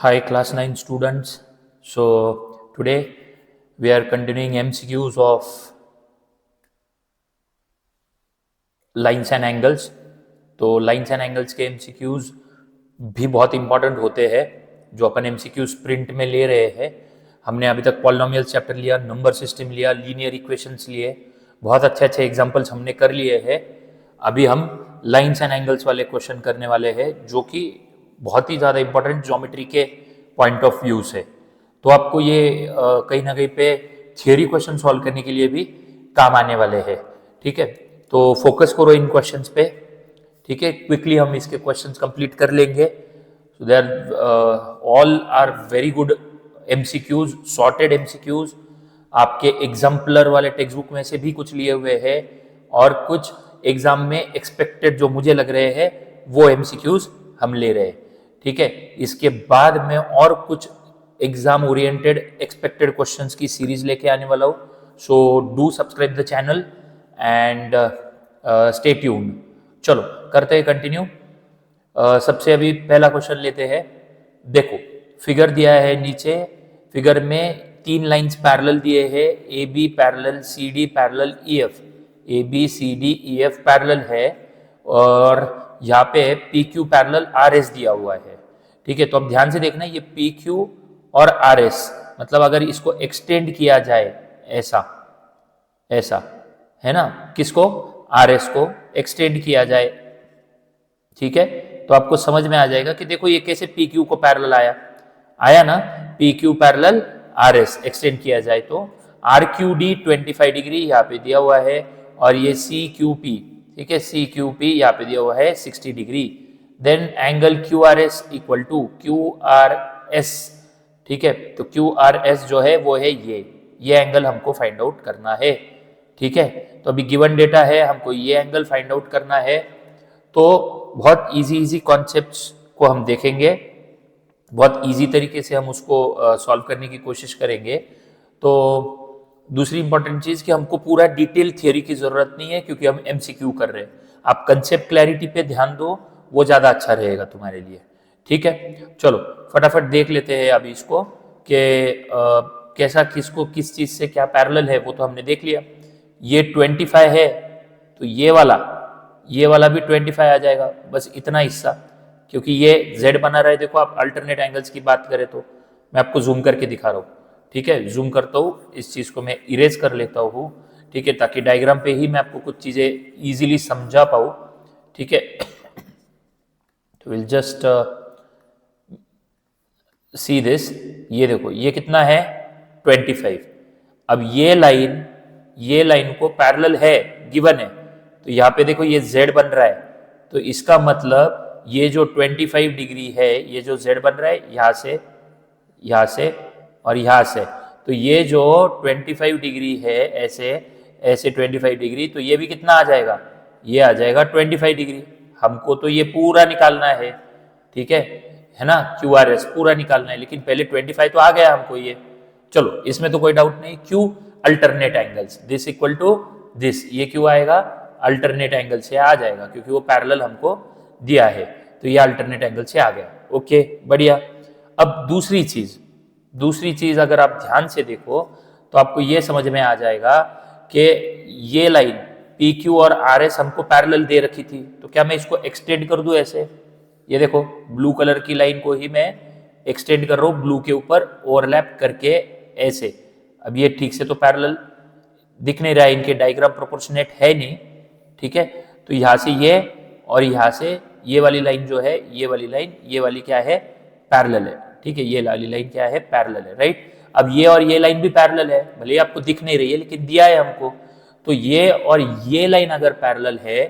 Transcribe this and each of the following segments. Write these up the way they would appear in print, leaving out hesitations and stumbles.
Hi, class 9 students. So, today we are continuing MCQs of lines and angles. तो lines and angles के MCQs भी बहुत important होते हैं जो अपन MCQs प्रिंट में ले रहे हैं। हमने अभी तक पॉलिनोमियल चैप्टर लिया, नंबर सिस्टम लिया, लीनियर इक्वेशंस लिए, बहुत अच्छे अच्छे एग्जाम्पल्स हमने कर लिए हैं। अभी हम लाइन्स एंड एंगल्स वाले क्वेश्चन करने वाले हैं जो कि बहुत ही ज़्यादा इंपॉर्टेंट ज्योमेट्री के पॉइंट ऑफ व्यू से। तो आपको ये कहीं ना कहीं पे थियोरी क्वेश्चन सॉल्व करने के लिए भी काम आने वाले हैं। ठीक है, तो फोकस करो इन क्वेश्चंस पे। ठीक है, क्विकली हम इसके क्वेश्चंस कंप्लीट कर लेंगे। So there all are very good MCQs, sorted MCQs। आपके एग्जाम्पलर वाले टेक्स्ट बुक में से भी कुछ लिए हुए हैं और कुछ एग्जाम में एक्सपेक्टेड जो मुझे लग रहे हैं वो MCQs हम ले रहे हैं। ठीक है, इसके बाद मैं और कुछ एग्जाम ओरिएंटेड एक्सपेक्टेड क्वेश्चंस की सीरीज लेके आने वाला हूँ। So do subscribe the channel and stay tuned. चलो करते हैं कंटिन्यू। सबसे अभी पहला क्वेश्चन लेते हैं। देखो फिगर दिया है नीचे, फिगर में 3 लाइंस पैरेलल दिए हैं, AB parallel, CD parallel, EF। AB CD EF parallel है और यहाँ पे PQ पैरेलल RS दिया हुआ है। ठीक है, तो अब ध्यान से देखना, ये PQ और RS मतलब अगर इसको एक्सटेंड किया जाए ऐसा ऐसा है ना, किसको, RS को एक्सटेंड किया जाए, ठीक है, तो आपको समझ में आ जाएगा कि देखो ये कैसे PQ को पैरेलल आया ना, PQ पैरेलल RS एक्सटेंड किया जाए तो RQD 25 डिग्री यहाँ पे दिया हुआ है और ये CQP, ठीक है, CQP यहाँ पे दिया हुआ है 60 degree. Then angle QRS equal to QRS। ठीक है, तो QRS जो है वो है ये एंगल हमको फाइंड आउट करना है। ठीक है, तो अभी गिवन डेटा है, हमको ये एंगल फाइंड आउट करना है। तो बहुत इजी कॉन्सेप्ट्स को हम देखेंगे, बहुत इजी तरीके से हम उसको सॉल्व करने की कोशिश करेंगे। तो दूसरी इंपॉर्टेंट चीज़ कि हमको पूरा डिटेल थियोरी की ज़रूरत नहीं है क्योंकि हम MCQ कर रहे हैं। आप कंसेप्ट क्लैरिटी पे ध्यान दो, वो ज़्यादा अच्छा रहेगा तुम्हारे लिए। ठीक है, चलो फटाफट देख लेते हैं अभी इसको कि कैसा किसको किस चीज़ से क्या पैरेलल है, वो तो हमने देख लिया। ये 25 है तो ये वाला भी 25 आ जाएगा, बस इतना हिस्सा, क्योंकि ये Z बना रहा है। देखो आप अल्टरनेट एंगल्स की बात करें तो मैं आपको जूम करके दिखा रहा हूँ। ठीक है, जूम करता हूँ, इस चीज़ को मैं इरेज कर लेता हूँ। ठीक है, ताकि डायग्राम पे ही मैं आपको कुछ चीज़ें इजीली समझा पाऊँ। ठीक है, तो विल जस्ट सी दिस। ये देखो ये कितना है 25। अब ये लाइन को पैरेलल है, गिवन है, तो यहाँ पे देखो ये Z बन रहा है, तो इसका मतलब ये जो 25 डिग्री है, ये जो Z बन रहा है यहाँ से और यहाँ से, तो ये जो 25 डिग्री है ऐसे 25 डिग्री, तो ये भी कितना आ जाएगा, ये आ जाएगा 25 डिग्री। हमको तो ये पूरा निकालना है, ठीक है ना, QRS पूरा निकालना है, लेकिन पहले 25 तो आ गया हमको ये। चलो इसमें तो कोई डाउट नहीं। Q alternate angles, this equal to this, ये क्यों आएगा, अल्टरनेट एंगल से आ जाएगा क्योंकि वो पैरेलल हमको दिया है, तो ये अल्टरनेट एंगल से आ गया। ओके बढ़िया। अब दूसरी चीज अगर आप ध्यान से देखो तो आपको ये समझ में आ जाएगा कि ये लाइन PQ और RS हमको पैरेलल दे रखी थी, तो क्या मैं इसको एक्सटेंड कर दूं ऐसे, ये देखो ब्लू कलर की लाइन को ही मैं एक्सटेंड कर रहा हूँ ब्लू के ऊपर ओवरलैप करके ऐसे। अब ये ठीक से तो पैरेलल दिख नहीं रहा है, इनके डायग्राम प्रोपोर्शनेट है नहीं। ठीक है, तो यहाँ से ये और यहाँ से ये वाली लाइन जो है, ये वाली क्या है, पैरेलल है। ठीक है, ये वाली लाइन क्या है, पैरेलल है, राइट। अब ये और ये लाइन भी पैरेलल है, भले आपको दिख नहीं रही है लेकिन दिया है हमको। तो ये और ये लाइन अगर पैरेलल है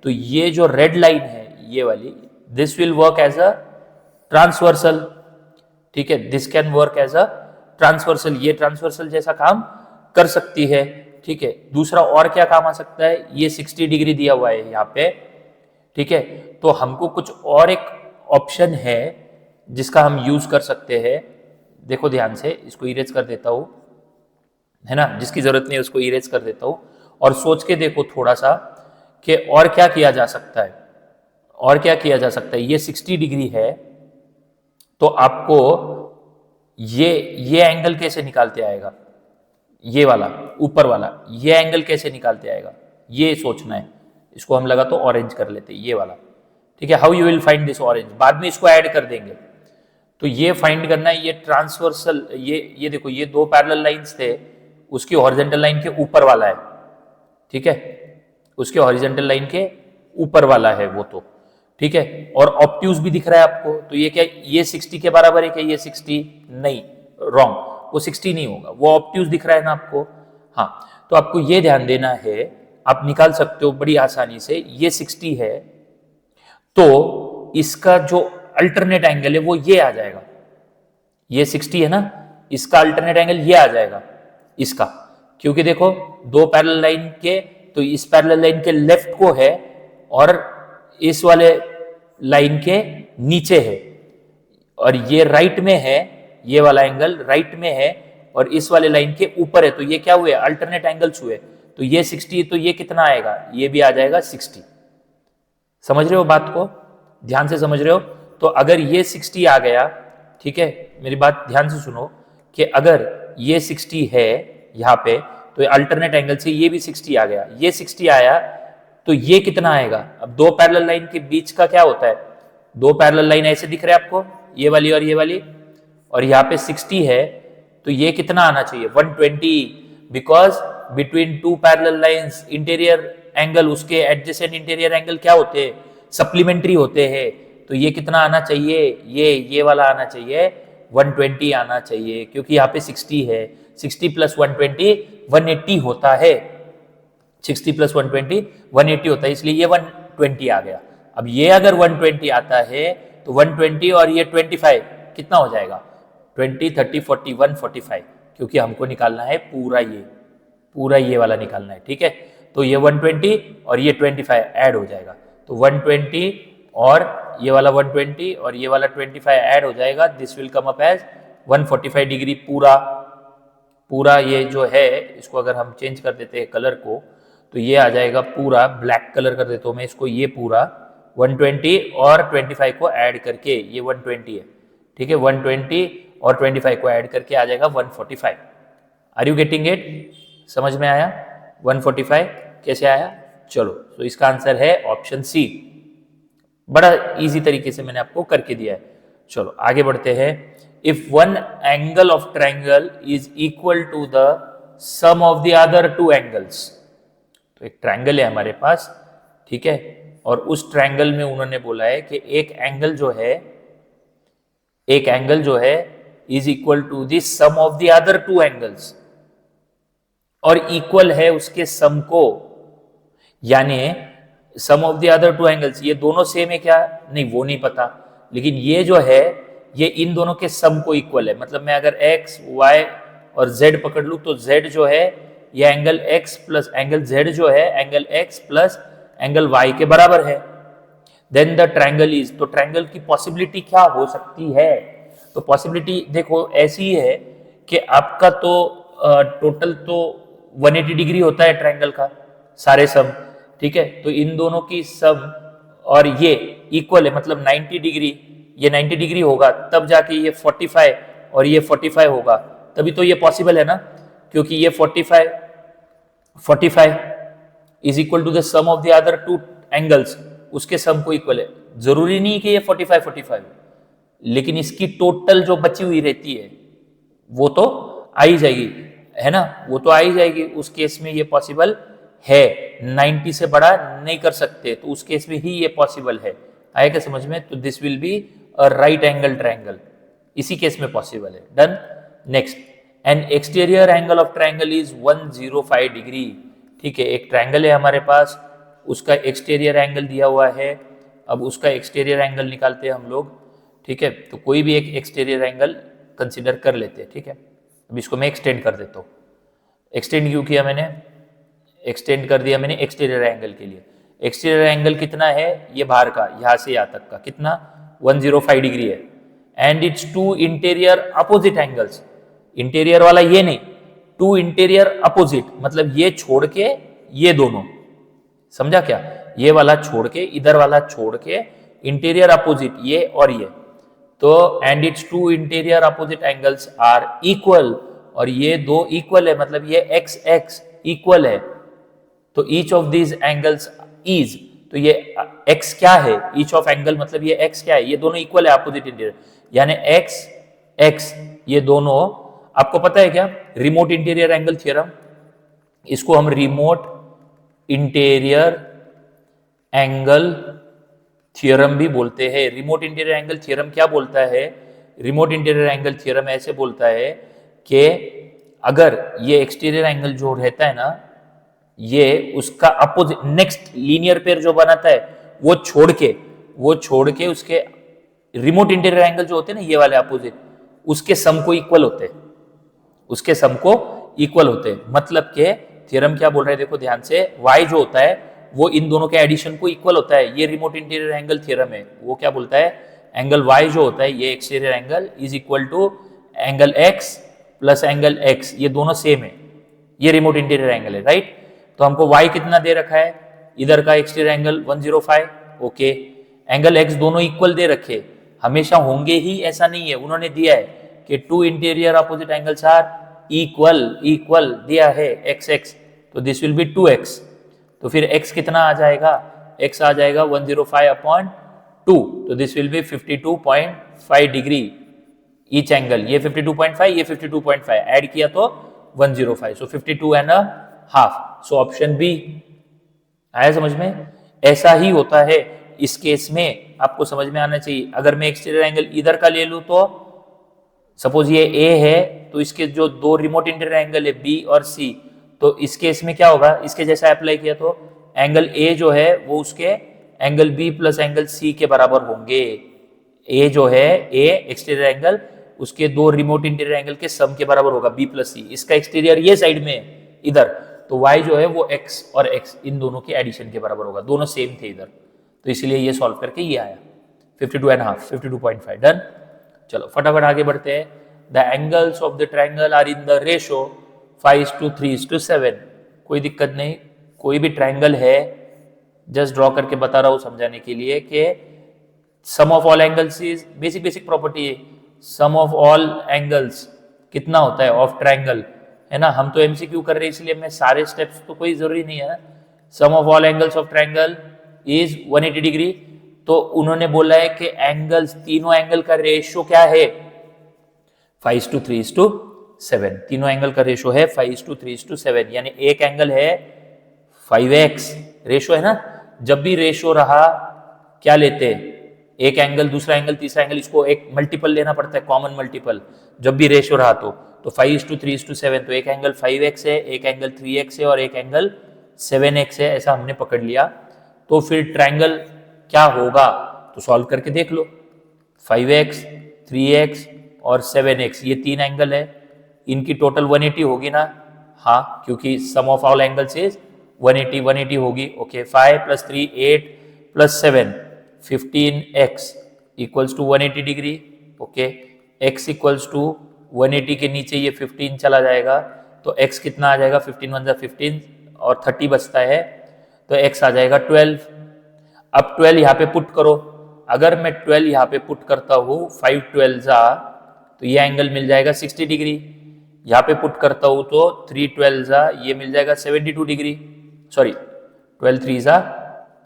तो ये जो रेड लाइन है ये वाली, this will work as a transversal. ठीक है, this can work as a transversal, ये ट्रांसवर्सल जैसा काम कर सकती है। ठीक है, दूसरा और क्या काम आ सकता है, ये 60 डिग्री दिया हुआ है यहाँ पे। ठीक है, तो हमको कुछ और एक ऑप्शन है जिसका हम यूज कर सकते हैं। देखो ध्यान से, इसको इरेज कर देता हूँ, है ना, जिसकी जरूरत नहीं है उसको इरेज कर देता हूँ, और सोच के देखो थोड़ा सा कि और क्या किया जा सकता है। ये 60 डिग्री है, तो आपको ये एंगल कैसे निकालते आएगा, ये वाला ऊपर वाला ये एंगल कैसे निकालते आएगा, ये सोचना है। इसको हम लगा तो ऑरेंज कर लेते हैं, ये वाला, ठीक है। How you will find this orange, बाद में इसको ऐड कर देंगे। तो ये फाइंड करना है, ये ट्रांसवर्सल, ये देखो ये दो पैरेलल लाइंस थे, उसकी हॉरिजॉन्टल लाइन के ऊपर वाला है, ठीक है, उसके हॉरिजॉन्टल लाइन के ऊपर वाला है वो, तो ठीक है। और ऑब्ट्यूज भी दिख रहा है आपको, तो ये क्या, ये 60 के बराबर है क्या, ये 60 नहीं, रॉन्ग, वो 60 नहीं होगा, वो ऑब्ट्यूज दिख रहा है ना आपको। हाँ, तो आपको ये ध्यान देना है, आप निकाल सकते हो बड़ी आसानी से। ये 60 है तो इसका जो अल्टरनेट एंगल है वो ये आ जाएगा, ये 60 है ना, इसका अल्टरनेट एंगल ये आ जाएगा इसका, क्योंकि देखो दो पैरेलल लाइन के, तो इस पैरेलल लाइन के लेफ्ट को है और इस वाले लाइन के नीचे है, और ये राइट में है, ये वाला एंगल राइट में है और इस वाले लाइन के ऊपर है, तो ये क्या हुए, अल्टरनेट एंगल्स हुए। तो ये 60, तो ये कितना आएगा, ये भी आ जाएगा 60। समझ रहे हो बात को, ध्यान से समझ रहे हो। तो अगर ये 60 आ गया, ठीक है, मेरी बात ध्यान से सुनो, कि अगर ये 60 है यहाँ पे, तो अल्टरनेट एंगल से ये भी 60 आ गया, ये 60 आया, तो ये कितना आएगा। अब दो पैरेलल लाइन के बीच का क्या होता है, दो पैरेलल लाइन ऐसे दिख रहे हैं आपको, ये वाली और ये वाली, और यहाँ पे 60 है, तो ये कितना आना चाहिए, 120, because between two parallel lines interior angle, उसके एडजेसेंट इंटीरियर एंगल क्या होते हैं, सप्लीमेंट्री होते हैं। तो ये कितना आना चाहिए, ये वाला आना चाहिए, 120 आना चाहिए, क्योंकि यहाँ पे 60 है, 60 प्लस 120 180 होता है, 60 प्लस 120 180 होता है, इसलिए ये 120 आ गया। अब ये अगर 120 आता है तो 120 और ये 25 कितना हो जाएगा, 20 30 40 145, क्योंकि हमको निकालना है पूरा ये वाला निकालना है, ठीक है। तो ये 120 और ये 25 ऐड हो जाएगा, तो 120 और ये वाला 120 और ये वाला 25 ऐड हो जाएगा, this will come up as 145 degree. पूरा ये जो है, इसको अगर हम चेंज कर देते हैं कलर को, तो ये आ जाएगा पूरा, ब्लैक कलर कर देता हूँ मैं इसको, ये पूरा 120 और 25 को ऐड करके, ये 120 है, ठीक है, 120 और 25 को ऐड करके आ जाएगा 145। आर यू गेटिंग इट, समझ में आया 145 कैसे आया। चलो, तो इसका आंसर है ऑप्शन सी, बड़ा इजी तरीके से मैंने आपको करके दिया है। चलो आगे बढ़ते हैं। If one angle of triangle is equal to the sum of the other two angles, तो एक ट्रायंगल है हमारे पास, ठीक है, और उस ट्रायंगल में उन्होंने बोला है कि एक एंगल जो है is equal to the sum of the other two angles, और इक्वल है उसके सम को, यानी sum of the other two angles, ये दोनों सेम है क्या, नहीं वो नहीं पता, लेकिन ये जो है ये इन दोनों के सम को इक्वल है। मतलब मैं अगर x y और z पकड़ लूं, तो z जो है ये angle x plus angle z जो है angle x plus angle y के बराबर है। देन द ट्रायंगल इज, तो ट्रायंगल की पॉसिबिलिटी क्या हो सकती है, तो पॉसिबिलिटी देखो ऐसी है कि आपका तो टोटल तो 180 डिग्री होता है ट्रायंगल का सारे सम, ठीक है, तो इन दोनों की सम और ये इक्वल है, मतलब 90 डिग्री, ये 90 डिग्री होगा तब जाके ये 45 और ये 45 होगा, तभी तो ये पॉसिबल है ना, क्योंकि ये 45 is equal to the sum of the other two angles, उसके सम को इक्वल है। जरूरी नहीं कि ये 45 लेकिन इसकी टोटल जो बची हुई रहती है वो तो आ ही जाएगी, है ना, वो तो आ ही जाएगी। उस केस में ये पॉसिबल है, 90 से बड़ा नहीं कर सकते, तो उस केस में ही ये पॉसिबल है। आएगा समझ में, तो this will be a right angle triangle, इसी केस में पॉसिबल है। Done. Next, N exterior angle of triangle is 105 degree, ठीक है, एक ट्रायंगल है हमारे पास, उसका एक्सटीरियर एंगल दिया हुआ है। अब उसका एक्सटीरियर एंगल निकालते हैं हम लोग, ठीक है, तो कोई भी एक एक्सटीरियर एंगल कंसिडर कर लेते हैं, ठीक है। अब इसको मैं एक्सटेंड कर देता हूँ। एक्सटेंड क्यों किया मैंने, एक्सटेंड कर दिया मैंने एक्सटीरियर एंगल के लिए। एक्सटीरियर एंगल कितना है, ये बाहर का, यहाँ से यहाँ तक का कितना 105 डिग्री है, and its two interior opposite angles, interior वाला ये नहीं, टू इंटीरियर अपोजिट, मतलब ये छोड़ के ये दोनों, समझा क्या, ये वाला छोड़ के इधर वाला छोड़ के इंटीरियर अपोजिट, ये और ये, तो and its two interior opposite angles are equal, और ये दो इक्वल है, मतलब ये एक्स एक्स इक्वल है, तो each of these angles is, तो ये x क्या है, ईच ऑफ एंगल मतलब ये x क्या है, ये दोनों इक्वल है अपोजिट इंटीरियर, यानी x x ये दोनों, आपको पता है क्या रिमोट इंटीरियर एंगल थ्योरम, इसको हम रिमोट इंटीरियर एंगल थ्योरम भी बोलते हैं। रिमोट इंटीरियर एंगल थ्योरम क्या बोलता है, रिमोट इंटीरियर एंगल थ्योरम ऐसे बोलता है कि अगर ये एक्सटीरियर एंगल जो रहता है ना, ये उसका अपोजिट नेक्स्ट लीनियर पेयर जो बनाता है वो छोड़ के उसके रिमोट इंटीरियर एंगल जो होते हैं ना, ये वाले अपोजिट, उसके सम को इक्वल होते हैं, उसके सम को इक्वल होते हैं। मतलब के थ्योरम क्या बोल रहे हैं, देखो ध्यान से, y जो होता है वो इन दोनों के एडिशन को इक्वल होता है, ये रिमोट इंटीरियर एंगल थ्योरम है। वो क्या बोलता है, एंगल y जो होता है ये exterior angle is equal to angle x plus angle x, ये दोनों सेम है, ये रिमोट इंटीरियर एंगल है, राइट। तो हमको y कितना दे रखा है, इधर का exterior angle 105, okay, angle x दोनों इक्वल दे रखे, हमेशा होंगे ही ऐसा नहीं है, उन्होंने दिया है कि two interior opposite angles are equal दिया है x x, तो दिस विल बी 2x, तो फिर x कितना आ जाएगा, x आ जाएगा 105/2, तो this will B 52.5 degree each angle, ये 52.5 ये 52.5 ऐड किया तो 105, सो 52.5, सो ऑप्शन बी आया समझ में। ऐसा ही होता है इस केस में, आपको समझ में आना चाहिए। अगर मैं एक्सटीरियर एंगल इधर का ले लूं, तो सपोज ये ए है, तो इसके जो दो रिमोट इंटीरियर एंगल है बी और सी, तो इस केस में क्या होगा, इसके जैसा अप्लाई किया तो एंगल ए जो है वो उसके angle B plus angle C के बराबर होंगे। ए जो है ए एक्सटीरियर एंगल उसके दो रिमोट इंटीरियर एंगल के सम के बराबर होगा बी प्लस सी, इसका एक्सटीरियर ये साइड में इधर, तो y जो है वो x और x इन दोनों के एडिशन के बराबर होगा, दोनों सेम थे इधर, तो इसलिए ये सॉल्व करके ये आया 52.5 52.5 डन। चलो फटाफट आगे बढ़ते हैं। The angles of the triangle are in the ratio 5:3:7, कोई दिक्कत नहीं, कोई भी ट्रायंगल है, जस्ट ड्रॉ करके बता रहा हूं समझाने के लिए कि sum of all angles is basic property है, सम ऑफ ऑल एंगल्स कितना होता है ऑफ ट्रायंगल, है ना। हम तो एमसीक्यू कर रहे हैं इसलिए मैं सारे स्टेप्स तो कोई जरूरी नहीं है ना। Sum of all angles of triangle is 180 degree, तो उन्होंने बोला है कि एंगल्स, तीनों एंगल का रेशियो क्या है 5:3:7, तीनों एंगल का रेशियो है 5:3:7, यानी एक एंगल है 5x, रेशियो है ना। जब भी रेशियो रहा क्या लेते हैं, एक एंगल दूसरा एंगल तीसरा एंगल, इसको एक मल्टीपल लेना पड़ता है, कॉमन मल्टीपल, जब भी रेशियो रहा तो 5:3:7, तो एक एंगल 5x है, एक एंगल 3x है और एक एंगल 7x है, ऐसा हमने पकड़ लिया। तो फिर ट्रायंगल क्या होगा, तो सॉल्व करके देख लो, 5x 3x और 7x ये तीन एंगल है, इनकी टोटल 180 होगी ना, हाँ, क्योंकि sum of all angles is 180 होगी, okay. 5 + 3 8 + 7 15x equals to 180 degree, okay. x equals to 180 के नीचे ये 15 चला जाएगा, तो x कितना आ जाएगा, 15 × 15 और 30 बचता है, तो x आ जाएगा 12। अब 12 यहाँ पे पुट करो, अगर मैं 12 यहाँ पे पुट करता हूँ 5 12 तो ये एंगल मिल जाएगा 60 डिग्री, यहाँ पे पुट करता हूँ तो 3 12 ये मिल जाएगा 72 डिग्री, सॉरी 12 3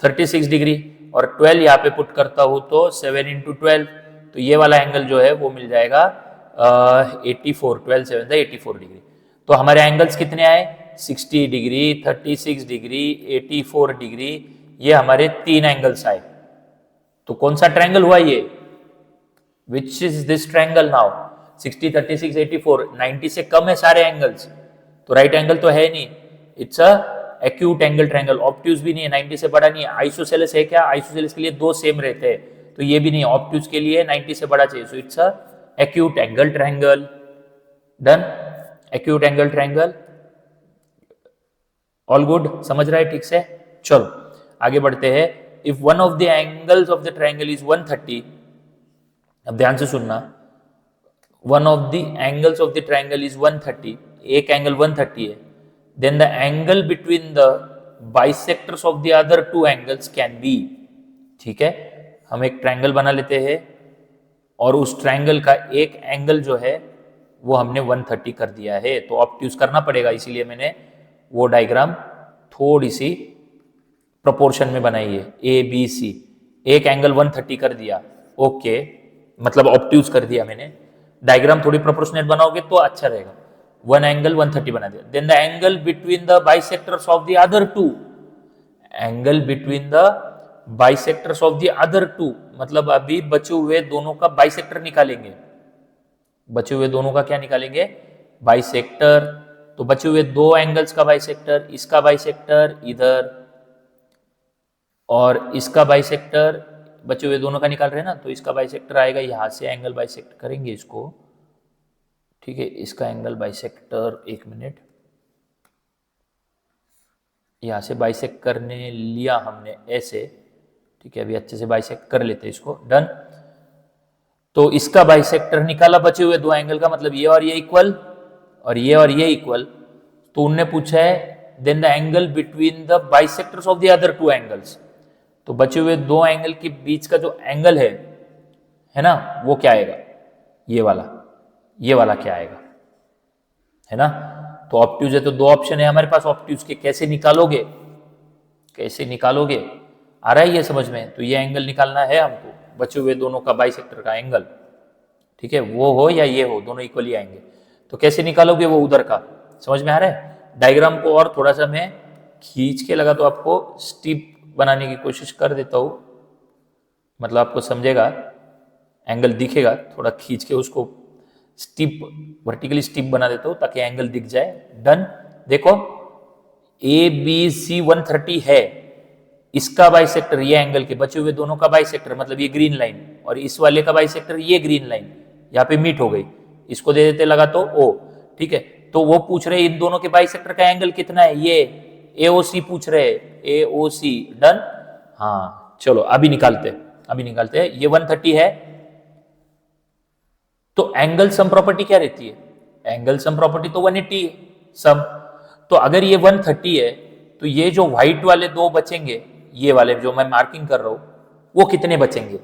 36 डिग्री, और 12 यहाँ पे पुट करता हूँ तो 7 × 12, तो ये वाला एंगल जो है वो मिल जाएगा 84, 12 7 84 डिग्री। तो हमारे एंगल्स कितने आए, 60 डिग्री, 36 डिग्री, 84 डिग्री, ये हमारे तीन एंगल्स आए। तो कौन सा ट्रायंगल हुआ ये, which is this triangle now, 60 36 84, 90 से कम है सारे एंगल्स, तो राइट एंगल तो है नहीं, it's a acute angle triangle, obtuse भी नहीं है, 90 से बड़ा नहीं है। आइसोसेलेस है क्या, आइसोसेलेस के लिए दो सेम रहते हैं, तो ये भी नहीं, ऑब्ट्यूज के लिए 90 से बड़ा चाहिए, so it's a acute angle triangle, done. Acute angle triangle, all good, समझ रहा है ठीक से। चलो आगे बढ़ते हैं। If one of the angles of the triangle is 130, अब ध्यान से सुनना, one of the angles of the triangle is 130, एक एंगल 130 है, then the angle between the bisectors of the other two angles can be, ठीक है, हम एक ट्रायंगल बना लेते हैं, और उस ट्रायंगल का एक एंगल जो है वो हमने 130 कर दिया है, तो ऑब्ट्यूज करना पड़ेगा, इसीलिए मैंने वो डायग्राम थोड़ी सी प्रोपोर्शन में बनाई है। ए बी सी, एक एंगल 130 कर दिया, ओके, मतलब ऑब्ट्यूज कर दिया मैंने। डायग्राम थोड़ी प्रोपोर्शनेट बनाओगे तो अच्छा रहेगा। वन एंगल 130 बना दिया। Then the angle between the bisectors of the other two, angle between the bisectors of the other two, मतलब अभी बचे हुए दोनों का बाइसेक्टर निकालेंगे। बचे हुए दोनों का क्या निकालेंगे? बाइसेक्टर। तो बचे हुए दो एंगल्स का बाइसेक्टर, इसका बाइसेक्टर इधर और इसका बाइसेक्टर, बचे हुए दोनों का निकाल रहे हैं ना, तो इसका बाइसेक्टर आएगा, यहां से एंगल बाइसेक्ट करेंगे इसको, ठीक है। इसका एंगल बाइसेक्टर, एक मिनट, यहां से बाइसेक्ट करने लिया हमने ऐसे, ठीक है। अभी अच्छे से बाइसेक्ट कर लेते हैं इसको, डन। तो इसका बाइसेक्टर निकाला बचे हुए दो एंगल का, मतलब ये और ये इक्वल और ये इक्वल। तो उनने पूछा है then the angle between the bisectors of the other two angles, तो बचे हुए दो एंगल के बीच का जो एंगल है ना, वो क्या आएगा? ये वाला क्या आएगा, है ना। तो ऑब्ट्यूज है तो दो ऑप्शन है हमारे पास ऑब्ट्यूज के, कैसे निकालोगे? आ रहा है ये समझ में? तो ये एंगल निकालना है हमको, बचे हुए दोनों का बाइसेक्टर का एंगल, ठीक है। वो हो या ये हो, दोनों इक्वली आएंगे। तो कैसे निकालोगे वो उधर का, समझ में आ रहा है? डायग्राम को और थोड़ा सा मैं खींच के लगा तो आपको स्टीप बनाने की कोशिश कर देता हूँ, मतलब आपको समझेगा, एंगल दिखेगा, थोड़ा खींच के उसको स्टीप, वर्टिकली स्टीप बना देता हूँ ताकि एंगल दिख जाए। डन। देखो ए बी सी 130 है, इसका बाइसेक्टर ये एंगल के, बचे हुए दोनों का बाइसेक्टर मतलब ये ग्रीन लाइन, और इस वाले का बाइसेक्टर ये ग्रीन लाइन, यहाँ पे मीट हो गई, इसको दे देते लगा तो ओ, ठीक है। तो वो पूछ रहे इन दोनों के बाइसेक्टर का एंगल कितना है, ये एओसी पूछ रहे, एओसी। डन। हाँ चलो अभी निकालते हैं। ये 130 है, तो एंगल सम प्रॉपर्टी क्या रहती है? एंगल सम प्रॉपर्टी तो 180 है सम। तो अगर ये 130 है तो ये जो व्हाइट वाले दो बचेंगे, ये वाले जो मैं मार्किंग कर रहा हूं, वो कितने बचेंगे?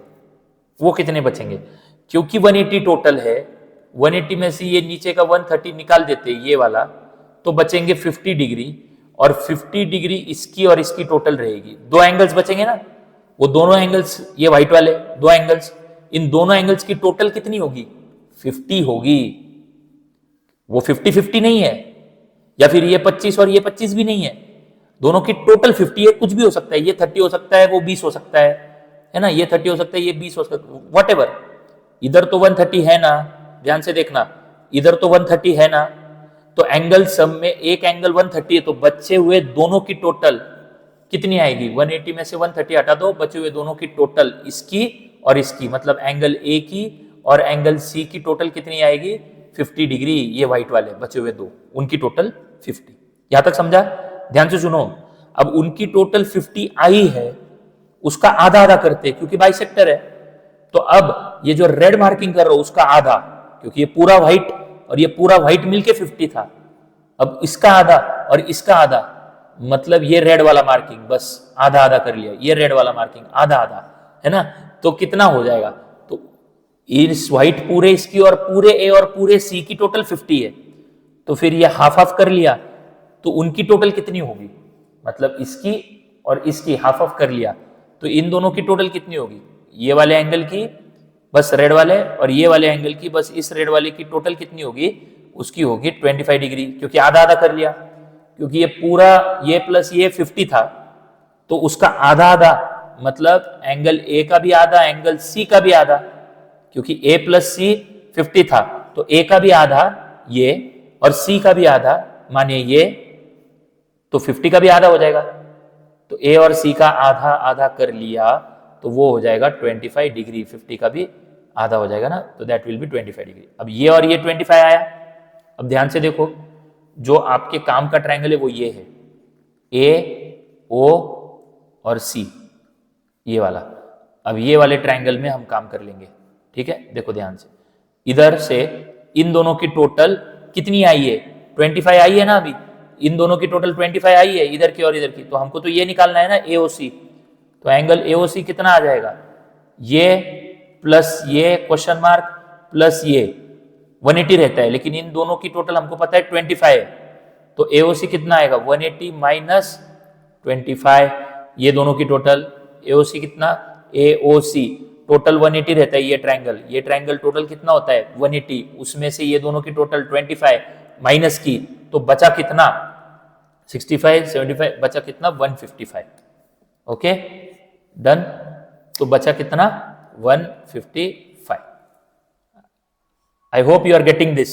क्योंकि 180 टोटल है, 180 में से ये नीचे का 130 निकाल देते ये वाला, तो बचेंगे 50 डिग्री, और 50 डिग्री इसकी और इसकी टोटल रहेगी। दो एंगल्स बचेंगे ना, वो दोनों एंगल्स, ये व्हाइट वाले दो एंगल्स, इन दोनों एंगल्स की टोटल कितनी होगी? 50 होगी। वो 50-50 नहीं है, या फिर ये 25 और ये 25 भी नहीं है, दोनों की टोटल 50 है। कुछ भी हो सकता है, ये 30 हो सकता है, वो 20 हो सकता है ना, ये 30 हो सकता है, ये 20 हो सकता है, वट एवर। इधर तो 130 है ना, ध्यान से देखना, इधर तो 130 है ना, तो एंगल सम में एक एंगल 130 है, तो बचे हुए दोनों की टोटल कितनी आएगी? 180 में से 130 हटा दो, बचे हुए दोनों की टोटल इसकी और इसकी, मतलब एंगल ए की और एंगल सी की टोटल कितनी आएगी? 50 डिग्री। ये व्हाइट वाले बचे हुए दो, उनकी टोटल 50। यहां तक समझा? ध्यान से सुनो। अब उनकी टोटल 50 आई है, उसका आधा आधा करते क्योंकि बाइसेक्टर है। तो अब ये जो रेड मार्किंग कर रहा हूं उसका आधा, क्योंकि ये पूरा व्हाइट और ये पूरा व्हाइट मिलके 50 था, अब इसका आधा और इसका आधा, मतलब ये रेड वाला मार्किंग बस आधा आधा कर लिया, ये रेड वाला मार्किंग आधा आधा, है ना। तो कितना हो जाएगा? तो इस व्हाइट पूरे इसकी और पूरे ए और पूरे सी की टोटल 50 है, तो फिर ये हाफ हाफ कर लिया, तो उनकी टोटल कितनी होगी? मतलब इसकी और इसकी हाफ हाफ कर लिया, तो इन दोनों की टोटल कितनी होगी? ये वाले एंगल की बस रेड वाले, और ये वाले एंगल की बस इस रेड वाले की टोटल कितनी होगी? उसकी होगी 25 डिग्री, क्योंकि आधा आधा कर लिया, क्योंकि ये पूरा ये प्लस ये 50 था, तो उसका आधा आधा, मतलब एंगल ए का भी आधा, एंगल सी का भी आधा, क्योंकि ए प्लस सी 50 था, तो ए का भी आधा ये और सी का भी आधा, मानिए ये, तो 50 का भी आधा हो जाएगा। तो ए और सी का आधा आधा कर लिया, तो वो हो जाएगा 25 डिग्री, 50 का भी आधा हो जाएगा ना, तो दैट विल बी 25 डिग्री। अब ये और ये 25 आया। अब ध्यान से देखो, जो आपके काम का ट्रायंगल है वो ये है, ए ओ और सी, ये वाला। अब ये वाले ट्रायंगल में हम काम कर लेंगे, ठीक है। देखो ध्यान से, इधर से इन दोनों की टोटल कितनी आई है? 25 आई है ना, अभी इन दोनों की टोटल 25 आई है, इधर की और इधर की, तो हमको तो ये निकालना है ना एओसी। तो एंगल एओसी कितना आ जाएगा? ये प्लस ये क्वेश्चन मार्क प्लस ये 180 रहता है, लेकिन इन दोनों की टोटल हमको पता है 25 है, तो एओसी कितना आएगा 180 माइनस 25, ये दोनों की टोटल एओसी कितना, एओसी टोटल 180 रहता है, ये ट्रायंगल टोटल कितना होता है 180, उसमें से ये दोनों की टोटल 25 माइनस की, तो बचा कितना 65 75, बचा कितना 155। ओके डन, तो बचा कितना 155। I hope you are getting this,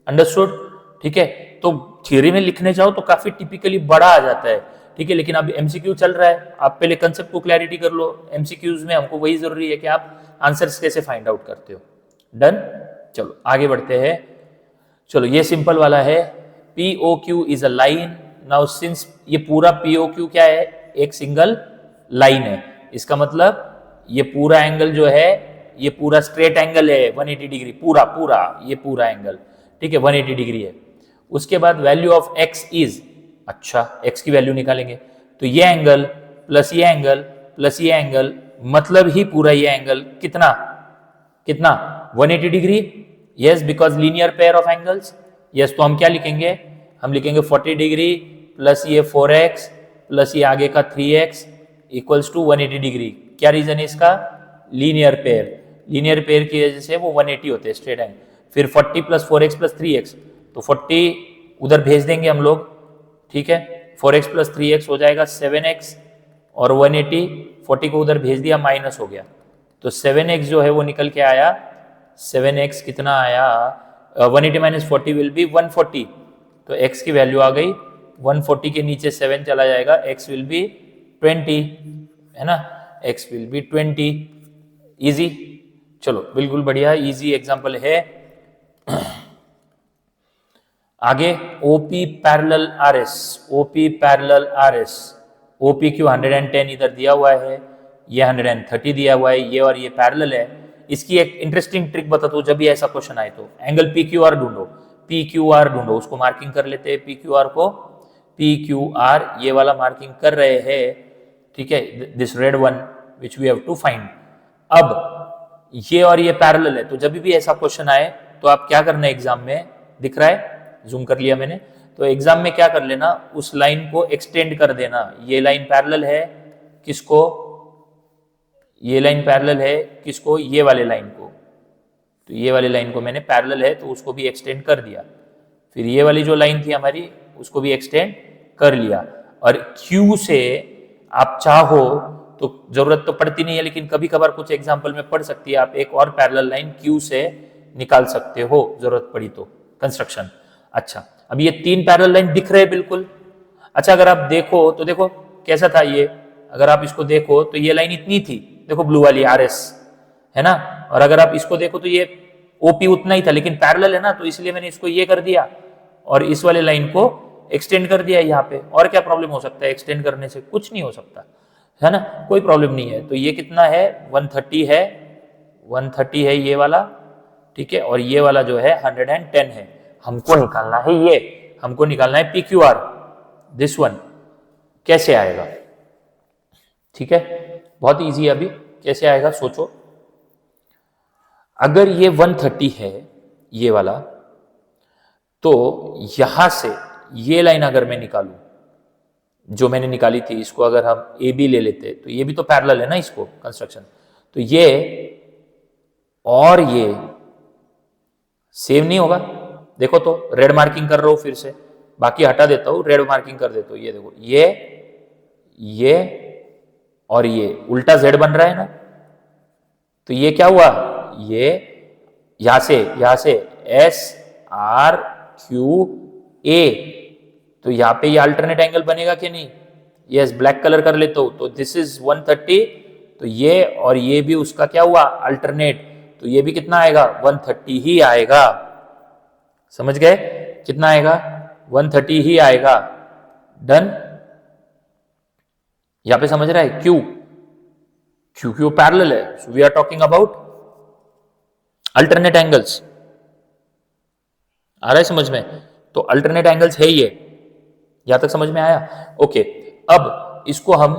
understood. ठीक है, तो थ्योरी में लिखने जाओ तो काफी टिपिकली बड़ा आ जाता है, ठीक है, लेकिन अब एमसीक्यू चल रहा है, आप पहले कंसेप्ट को क्लैरिटी कर लो। एमसीक्यूज में हमको वही जरूरी है कि आप आंसर्स कैसे फाइंड आउट करते हो। डन, चलो आगे बढ़ते हैं। चलो ये सिंपल वाला है, POQ is a line. Now since ये पूरा POQ क्या है, एक सिंगल लाइन है, इसका मतलब ये पूरा एंगल जो है ये पूरा स्ट्रेट एंगल है 180 डिग्री, पूरा ये पूरा एंगल, ठीक है 180 डिग्री है। उसके बाद वैल्यू ऑफ x इज, अच्छा x की वैल्यू निकालेंगे, तो ये एंगल प्लस ये एंगल प्लस ये एंगल, मतलब ही पूरा ये एंगल कितना कितना 180 degree. Yes, because linear pair of angles. Yes, तो हम क्या लिखेंगे, हम लिखेंगे 40 डिग्री प्लस ये 4x प्लस ये आगे का 3x इक्वल्स टू 180 डिग्री। क्या रीजन है इसका, लीनियर पेयर की वजह से वो 180 होते हैं स्ट्रेट एंगल। फिर 40 प्लस 4x प्लस 3x, तो 40 उधर भेज देंगे हम लोग, ठीक है, 4x प्लस 3x हो जाएगा 7x, और 180 40 को उधर भेज दिया, माइनस हो गया, तो 7x जो है वो निकल के आया, 7x कितना आया, 180 माइनस 40 विल बी 140, तो x की वैल्यू आ गई 140, के नीचे 7 चला जाएगा, x विल बी 20, है ना, x विल बी 20। इजी, चलो बिल्कुल बढ़िया, इजी एग्जांपल है। आगे OP parallel RS, OP parallel RS, OPQ 110 इधर दिया हुआ है, ये 130 दिया हुआ है, ये और ये पैरेलल है। इसकी एक इंटरेस्टिंग ट्रिक बताता हूँ, जब भी ऐसा क्वेश्चन आए तो एंगल PQR ढूंढो, PQR ढूंढो, उसको मार्किंग कर लेते हैं, PQR को, PQR ये वाला मार्किंग कर रहे हैं, ठीक है, this red one which we have to find. अब ये और ये पैरेलल है, तो जब भी ऐसा क्वेश्चन आए तो आप क्या करना है, एग्जाम में दिख रहा है, जूम कर लिया मैंने, तो एग्जाम में क्या कर लेना, उस लाइन को एक्सटेंड कर देना। ये लाइन पैरेलल है किसको, ये लाइन पैरेलल है किसको, ये वाले लाइन को, तो ये वाले लाइन को मैंने पैरेलल है तो उसको भी एक्सटेंड कर दिया। फिर ये वाली जो लाइन थी हमारी उसको भी एक्सटेंड कर लिया, और Q से आप चाहो तो जरूरत तो पड़ती नहीं है, लेकिन कभी कभार कुछ एग्जाम्पल में पड़ सकती है, आप एक और पैरेलल लाइन Q से निकाल सकते हो जरूरत पड़ी तो, कंस्ट्रक्शन। अच्छा, अब ये 3 पैरेलल लाइन दिख रहे हैं बिल्कुल। अच्छा, अगर आप देखो तो देखो कैसा था ये, अगर आप इसको देखो तो ये लाइन इतनी थी, देखो ब्लू वाली RS है ना, और अगर आप इसको देखो तो ये OP उतना ही था, लेकिन पैरेलल है ना, तो इसलिए मैंने इसको ये कर दिया और इस वाले लाइन को एक्सटेंड कर दिया यहाँ पे। और क्या प्रॉब्लम हो सकता है एक्सटेंड करने से, कुछ नहीं हो सकता, है ना, कोई प्रॉब्लम नहीं है। तो ये कितना है 130 है, 130 है ये वाला, ठीक है, और ये वाला जो है 110 है। हमको निकालना है ये, हमको निकालना है PQR, दिस वन कैसे आएगा, ठीक है, बहुत इजी है। अभी कैसे आएगा सोचो, अगर ये 130 है ये वाला, तो यहां से ये लाइन अगर मैं निकालूं जो मैंने निकाली थी, इसको अगर हम AB ले लेते तो ये भी तो पैरेलल है ना इसको कंस्ट्रक्शन, तो ये और ये सेम नहीं होगा। देखो तो रेड मार्किंग कर रहा हूं फिर से, बाकी हटा देता हूं, रेड मार्किंग कर देता हूं, ये देखो ये और ये उल्टा Z बन रहा है ना, तो ये क्या हुआ, ये यहां से SRQA, तो यहां पे ये अल्टरनेट एंगल बनेगा कि नहीं, यस, ब्लैक कलर कर लेता हूं, तो दिस इज 130, तो ये और ये भी उसका क्या हुआ अल्टरनेट, तो ये भी कितना आएगा 130 ही आएगा। समझ गए, कितना आएगा 130 ही आएगा। डन, यहां पे समझ रहा है क्यों पैरेलल है, so we are talking about alternate angles. आ रहा है समझ में, तो अल्टरनेट एंगल्स है ये, यहां तक समझ में आया। ओके, अब इसको हम,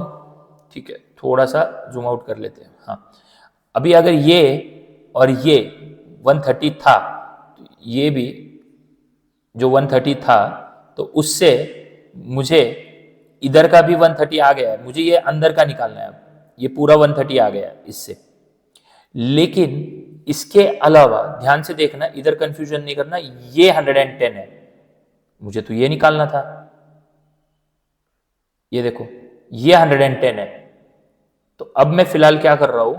ठीक है, थोड़ा सा जूम आउट कर लेते हैं। हाँ, अभी अगर ये और ये 130 था, तो ये भी जो 130 था, तो उससे मुझे इधर का भी 130 आ गया है, मुझे ये अंदर का निकालना है। अब ये पूरा 130 आ गया इससे, लेकिन इसके अलावा ध्यान से देखना, इधर कंफ्यूजन नहीं करना, ये 110 है, मुझे तो ये निकालना था। ये देखो ये 110 है। तो अब मैं फिलहाल क्या कर रहा हूं,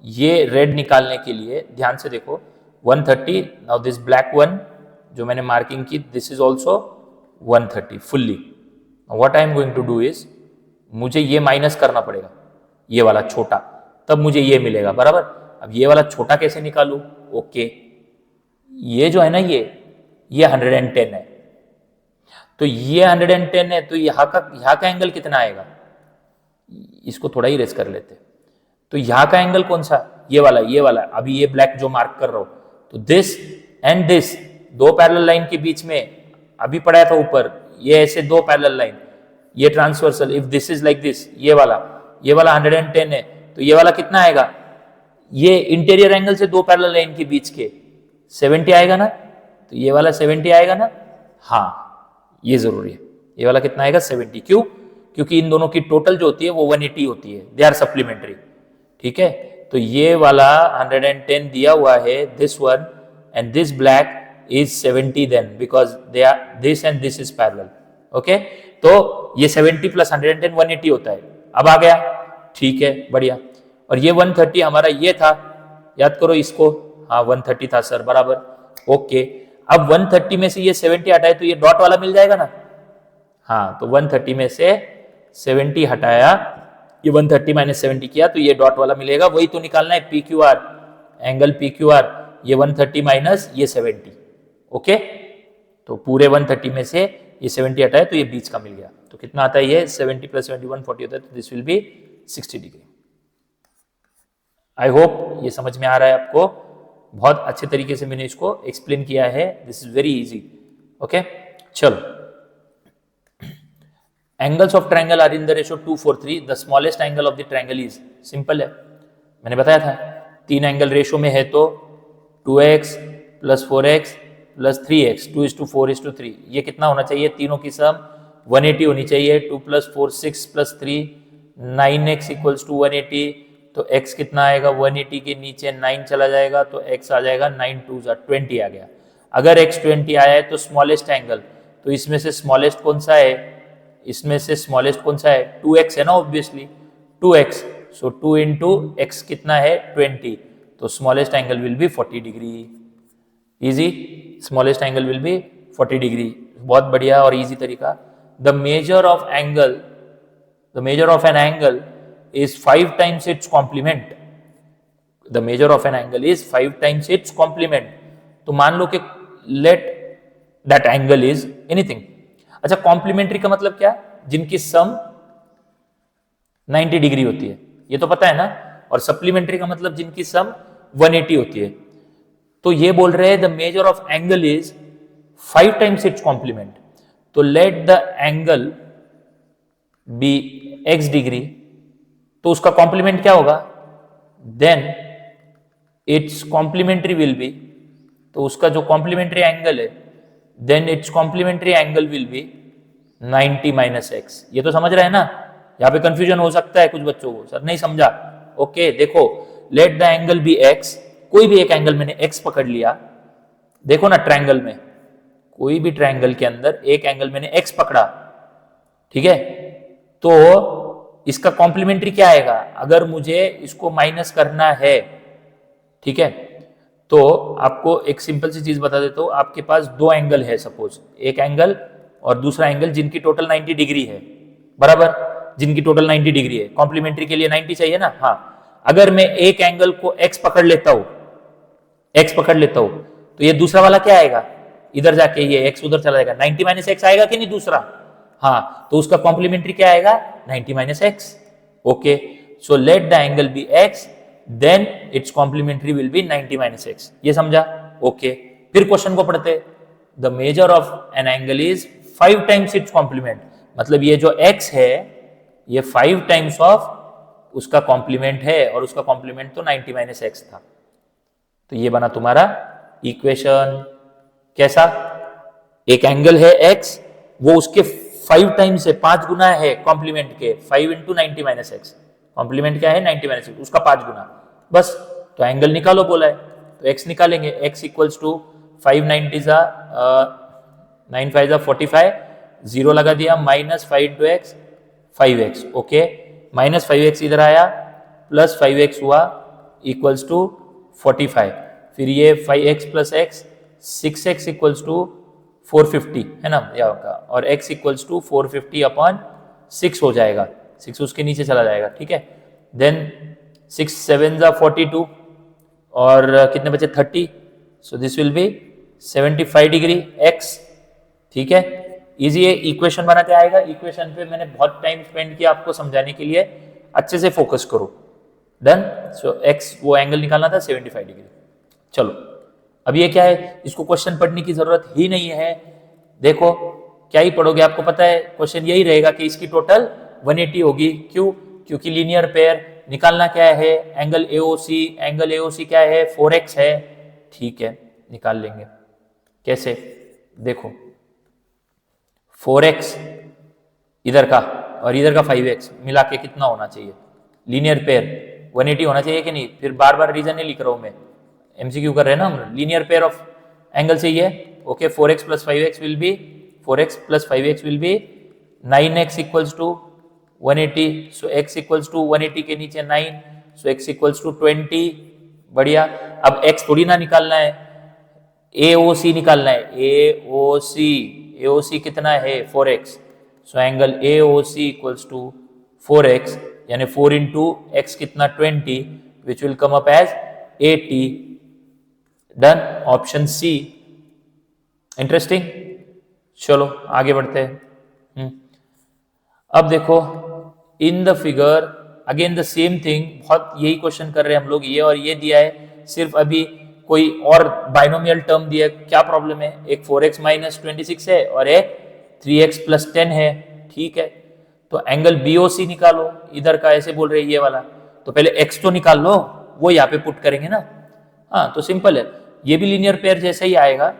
ये रेड निकालने के लिए ध्यान से देखो 130, नाउ दिस ब्लैक वन जो मैंने मार्किंग की, this is also 130 fully. What I am going to do is, मुझे ये माइनस करना पड़ेगा, ये वाला छोटा, तब मुझे ये मिलेगा, बराबर। अब ये वाला छोटा कैसे निकालू, ओके, ये जो है ना ये 110 है, तो ये 110 है, तो यहाँ का एंगल कितना आएगा, इसको थोड़ा ही रेस कर लेते। तो यहाँ का एंगल कौन सा, ये वाला, अभी ये ब्लैक जो मार्क कर रहा हूं, तो दिस एंड दिस, दो पैरेलल लाइन के बीच में अभी पढ़ाया था ऊपर, ये ऐसे दो पैरेलल लाइन, ये transversal, if this is like this, ये वाला 110 है, तो ये वाला कितना आएगा, ये इंटीरियर एंगल से दो पैरेलल लाइन के बीच के 70 आएगा ना, तो ये वाला 70 आएगा ना, हाँ ये जरूरी है, ये वाला कितना आएगा 70, क्यों, क्योंकि इन दोनों की टोटल जो होती है वो 180 होती है, दे आर सप्लीमेंट्री, ठीक है। तो ये वाला 110 दिया हुआ है, this one and this black is 70 then because they are this and this is parallel, okay। तो ये 70 plus 110 180 होता है, अब आ गया, ठीक है, बढ़िया। और ये 130 हमारा ये था, याद करो इसको, हाँ 130 था सर, बराबर, ओके। अब 130 में से ये 70 हटाए तो ये डॉट वाला मिल जाएगा ना, हाँ, तो 130 में से 70 हटाया, ये 130 माइनस 70 किया, तो ये डॉट वाला मिलेगा, वही तो निकालना है, P Q R, angle P Q R, ये 130 माइनस ये 70, ओके। तो पूरे 130 में से ये 70 हटाए तो ये बीच का मिल गया, तो कितना आता है ये 70 प्लस 70 140 होता है, तो this will B 60 degree. I hope ये समझ में आ रहा है आपको, बहुत अच्छे तरीके से मैंने इसको एक्सप्लेन किया है, this is very easy, okay. चलो, angles of triangle are in the ratio 2:4:3, the smallest angle of the triangle is, simple है, मैंने बताया था 3 एंगल रेशियो में है तो 2x plus 4x plus 3x, 2:4:3, ये कितना होना चाहिए, तीनों की सम 180 होनी चाहिए, 2 plus 4 6 plus 3 9x equals to 180, तो x कितना आएगा, 180 के नीचे 9 चला जाएगा, तो x आ जाएगा 9 2 20 आ गया। अगर x 20 आया है तो स्मॉलेस्ट एंगल, तो इसमें से स्मॉलेस्ट कौन सा है, इसमें से स्मॉलेस्ट कौन सा है, 2x है ना, ऑब्वियसली 2x, सो 2 इंटू x कितना है 20, तो smallest angle will be 40 degree, easy, smallest angle will be 40 degree, बहुत बढ़िया और इजी तरीका। The measure of an angle is 5 times its complement, the measure of an angle is 5 times its complement, तो मान लो कि let that angle is anything. अच्छा, complementary का मतलब क्या, जिनकी सम 90 डिग्री होती है, ये तो पता है ना, और सप्लीमेंट्री का मतलब जिनकी सम 180 होती है। तो ये बोल रहे हैं the measure of angle is 5 times its complement, तो let the angle be x degree, तो उसका कॉम्प्लीमेंट क्या होगा, then its complementary will be, तो उसका जो कॉम्प्लीमेंट्री एंगल है, then its complementary angle will be 90 minus x। ये तो समझ रहे हैं ना, यहाँ पे कंफ्यूजन हो सकता है कुछ बच्चों को, सर नहीं समझा, ओके। देखो, let the angle be x, कोई भी एक एंगल मैंने x पकड़ लिया, देखो ना ट्रायंगल में, कोई भी ट्रायंगल के अंदर एक एंगल मैंने x पकड़ा, ठीक है, तो इसका कॉम्प्लीमेंट्री क्या आएगा, अगर मुझे इसको माइनस करना है, ठीक है, तो आपको एक सिंपल सी चीज बता देता हूं, आपके पास दो एंगल है, सपोज एक एंगल और दूसरा एंगल जिनकी टोटल 90 डिग्री है, बराबर, जिनकी टोटल 90 डिग्री है, कॉम्प्लीमेंट्री के लिए 90 चाहिए ना, हाँ। अगर मैं एक एंगल को x पकड़ लेता हूं, तो ये दूसरा वाला क्या आएगा, इधर जाके ये x उधर चला जाएगा, 90 माइनस एक्स आएगा कि नहीं दूसरा, हाँ, तो उसका कॉम्प्लीमेंट्री क्या आएगा 90 minus x, okay. So let the angle be x, then its complementary will be 90 minus x, ये समझा, ओके। फिर क्वेश्चन को पढ़ते, the measure of an angle is 5 times its complement, मतलब ये जो x है ये 5 टाइम्स ऑफ उसका कॉम्प्लीमेंट है और उसका कॉम्प्लीमेंट तो 90 माइनस एक्स था। तो ये बना तुम्हारा इक्वेशन। कैसा? एक एंगल है एक्स, वो उसके 5 टाइम्स है, 5 गुना है कॉम्प्लीमेंट के, 5 इंटू 90 माइनस एक्स। कॉम्प्लीमेंट क्या है? 90 माइनस एक्स, उसका 5 गुना। बस, तो एंगल निकालो बोला है, तो एक्स निकालेंगे। एक्स इक्वल्स टू 590 जा 9 5 जा 45, जीरो लगा दिया, minus 5 into x 5x। Okay, minus 5x इधर आया, प्लस 5x हुआ, इक्वल्स टू 45। फिर ये 5x plus x 6x equals to 450 है ना या का, और x इक्वल्स टू 450 अपॉन 6 हो जाएगा, 6 उसके नीचे चला जाएगा। ठीक है, देन 6 7 जा 42 और कितने बचे 30, सो this will B 75 degree x। ठीक है, इजी है, इक्वेशन बनाते आएगा। इक्वेशन पे मैंने बहुत टाइम स्पेंड किया आपको समझाने के लिए, अच्छे से फोकस करो। डन। सो x वो एंगल निकालना था 75 डिग्री। चलो अब ये क्या है, इसको क्वेश्चन पढ़ने की जरूरत ही नहीं है। देखो क्या ही पढ़ोगे, आपको पता है क्वेश्चन यही रहेगा कि इसकी टोटल 180 होगी। क्यों? क्योंकि लीनियर पेयर निकालना क्या है, एंगल AOC। एंगल AOC क्या है? 4x है। ठीक है, निकाल लेंगे। कैसे? देखो 4x इधर का और इधर का 5x मिला के कितना होना चाहिए? लीनियर पेयर 180 होना चाहिए कि नहीं? फिर बार बार रीजन नहीं लिख रहा हूं मैं, MCQ कर रहे हैं ना हम। लीनियर पेयर ऑफ एंगल चाहिए। Okay, 4x plus 5x will be 4x plus 5x will be 9x equals to 180। So x equals to 180 के नीचे 9, सो x इक्वल्स टू 20। बढ़िया। अब x थोड़ी ना निकालना है, AOC निकालना है। AOC कितना है? 4x। So angle AOC equals to 4x, यानी 4 इंटू एक्स कितना? 20, which will come up as 80। Done, option C. Interesting. चलो आगे बढ़ते हैं। अब देखो in the figure again the same thing, बहुत यही क्वेश्चन कर रहे हैं हम लोग। ये और ये दिया है, सिर्फ अभी कोई और बाइनोमियल टर्म दिया। क्या प्रॉब्लम है? एक 4x माइनस 26 है और एक 3x प्लस 10 है। ठीक है, तो एंगल BOC निकालो। इधर का ऐसे बोल रहे हैं ये वाला, तो पहले x तो निकाल लो, वो यहाँ पे पुट करेंगे ना। हाँ, तो सिंपल है, ये भी लीनियर पेयर जैसे ही आएगा।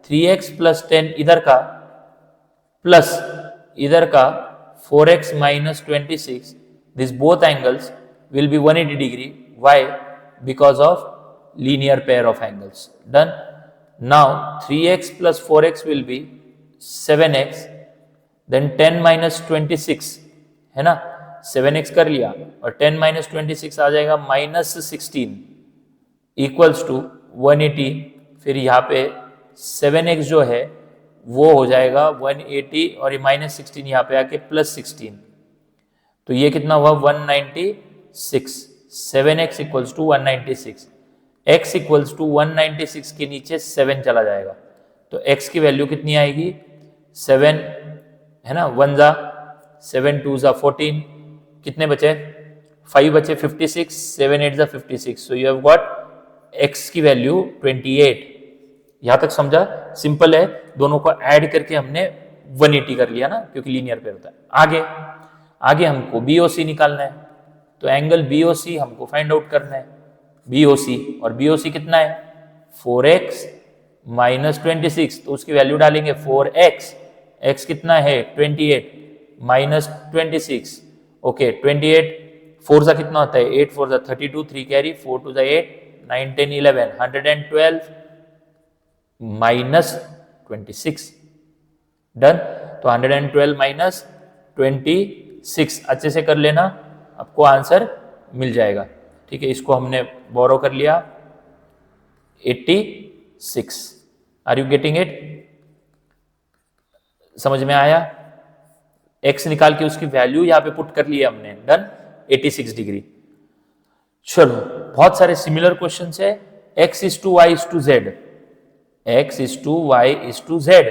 3x प्लस 10 इधर का, प्लस इधर का 4x minus 26, this both angles will be 180 degree. Why? Because of linear pair of angles. Done. Now 3x plus 4x will be 7x, then 10 minus 26 है ना, 7x कर लिया और 10 minus 26 आ जाएगा minus 16 equals to 180। फिर यहाँ पे 7x जो है वो हो जाएगा 180 और ये minus 16 यहाँ पे आके plus 16, तो ये कितना हुआ? 196। 7x equals to 196। x equals to 196 के नीचे 7 चला जाएगा, तो x की वैल्यू कितनी आएगी? 7 है ना, 1 जा 7, 2 जा 14, कितने बचे? 5 बचे, 56, 7 8 जा 56। So you have got x की वैल्यू 28। यहां तक समझा? सिंपल है, दोनों को ऐड करके हमने 180 कर लिया ना, क्योंकि लीनियर पेयर होता है। आगे हमको BOC निकालना है, तो एंगल BOC हमको फाइंड आउट करना है। BOC, और BOC कितना है? 4x माइनस 26, तो उसकी वैल्यू डालेंगे 4x। x कितना है? 28 माइनस 26। ओके, 28 4 सा कितना होता है? 8 4 सा 32, 3 कैरी, 4 2 सा 8, 9 10 11, 112 माइनस 26। डन। तो 112 माइनस 26 अच्छे से कर लेना, आपको आंसर मिल जाएगा। ठीक है, इसको हमने बोरो कर लिया 86। Are you getting it? समझ में आया? x निकाल के उसकी वैल्यू यहां पे पुट कर लिया हमने। Done, 86 degree. चलो बहुत सारे सिमिलर क्वेश्चंस है। x is to y is to z, x is to y is to z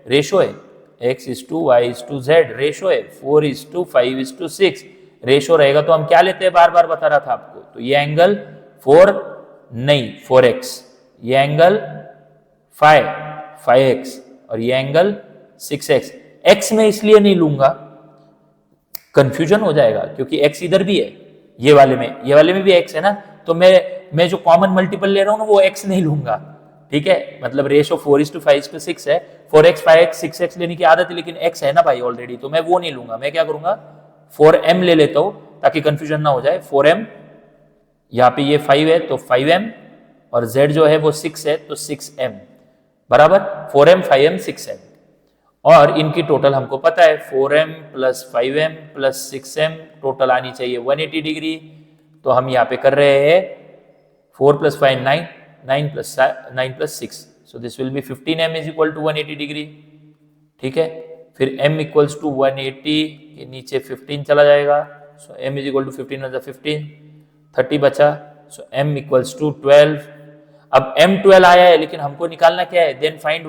ratio है, x is to y is to z ratio है, 4 is to 5 is to 6 ratio रहेगा। तो हम क्या लेते हैं? बार बार बता रहा था आपको, तो ये एंगल 4 नहीं 4x, ये एंगल 5x और ये एंगल 6x। x में इसलिए नहीं लूंगा, कंफ्यूजन हो जाएगा, क्योंकि x इधर भी है, ये वाले में भी x है ना, तो मैं जो कॉमन मल्टीपल ले रहा हूँ ना वो x नहीं लूंगा, ठीक है, मतलब रेशो 4:5:6 है, 4x 5x 6x लेने की आदत है, लेकिन x है ना भाई ऑलरेडी, तो मैं वो नहीं लूंगा, मैं क्या करूंगा 4m ले लेता हूं ताकि कंफ्यूजन ना हो जाए। 4m, यहाँ पे ये 5 है तो 5m, और z जो है वो 6 है तो 6m, बराबर 4m 5m 6m, और इनकी टोटल हमको पता है 4m plus 5m plus 6m total आनी चाहिए 180 डिग्री। तो हम यहाँ पे कर रहे हैं 4 + 5 9, 9 + 6, so this will be 15m is equal to 180 degree, ठीक है। फिर m इक्वल्स टू 180 के नीचे 15 चला जाएगा, सो m इज इक्वल टू 15 + 15 30 बचा, सो m इक्वल्स टू 12। अब m 12 आया है, लेकिन हमको निकालना क्या है, देन फाइंड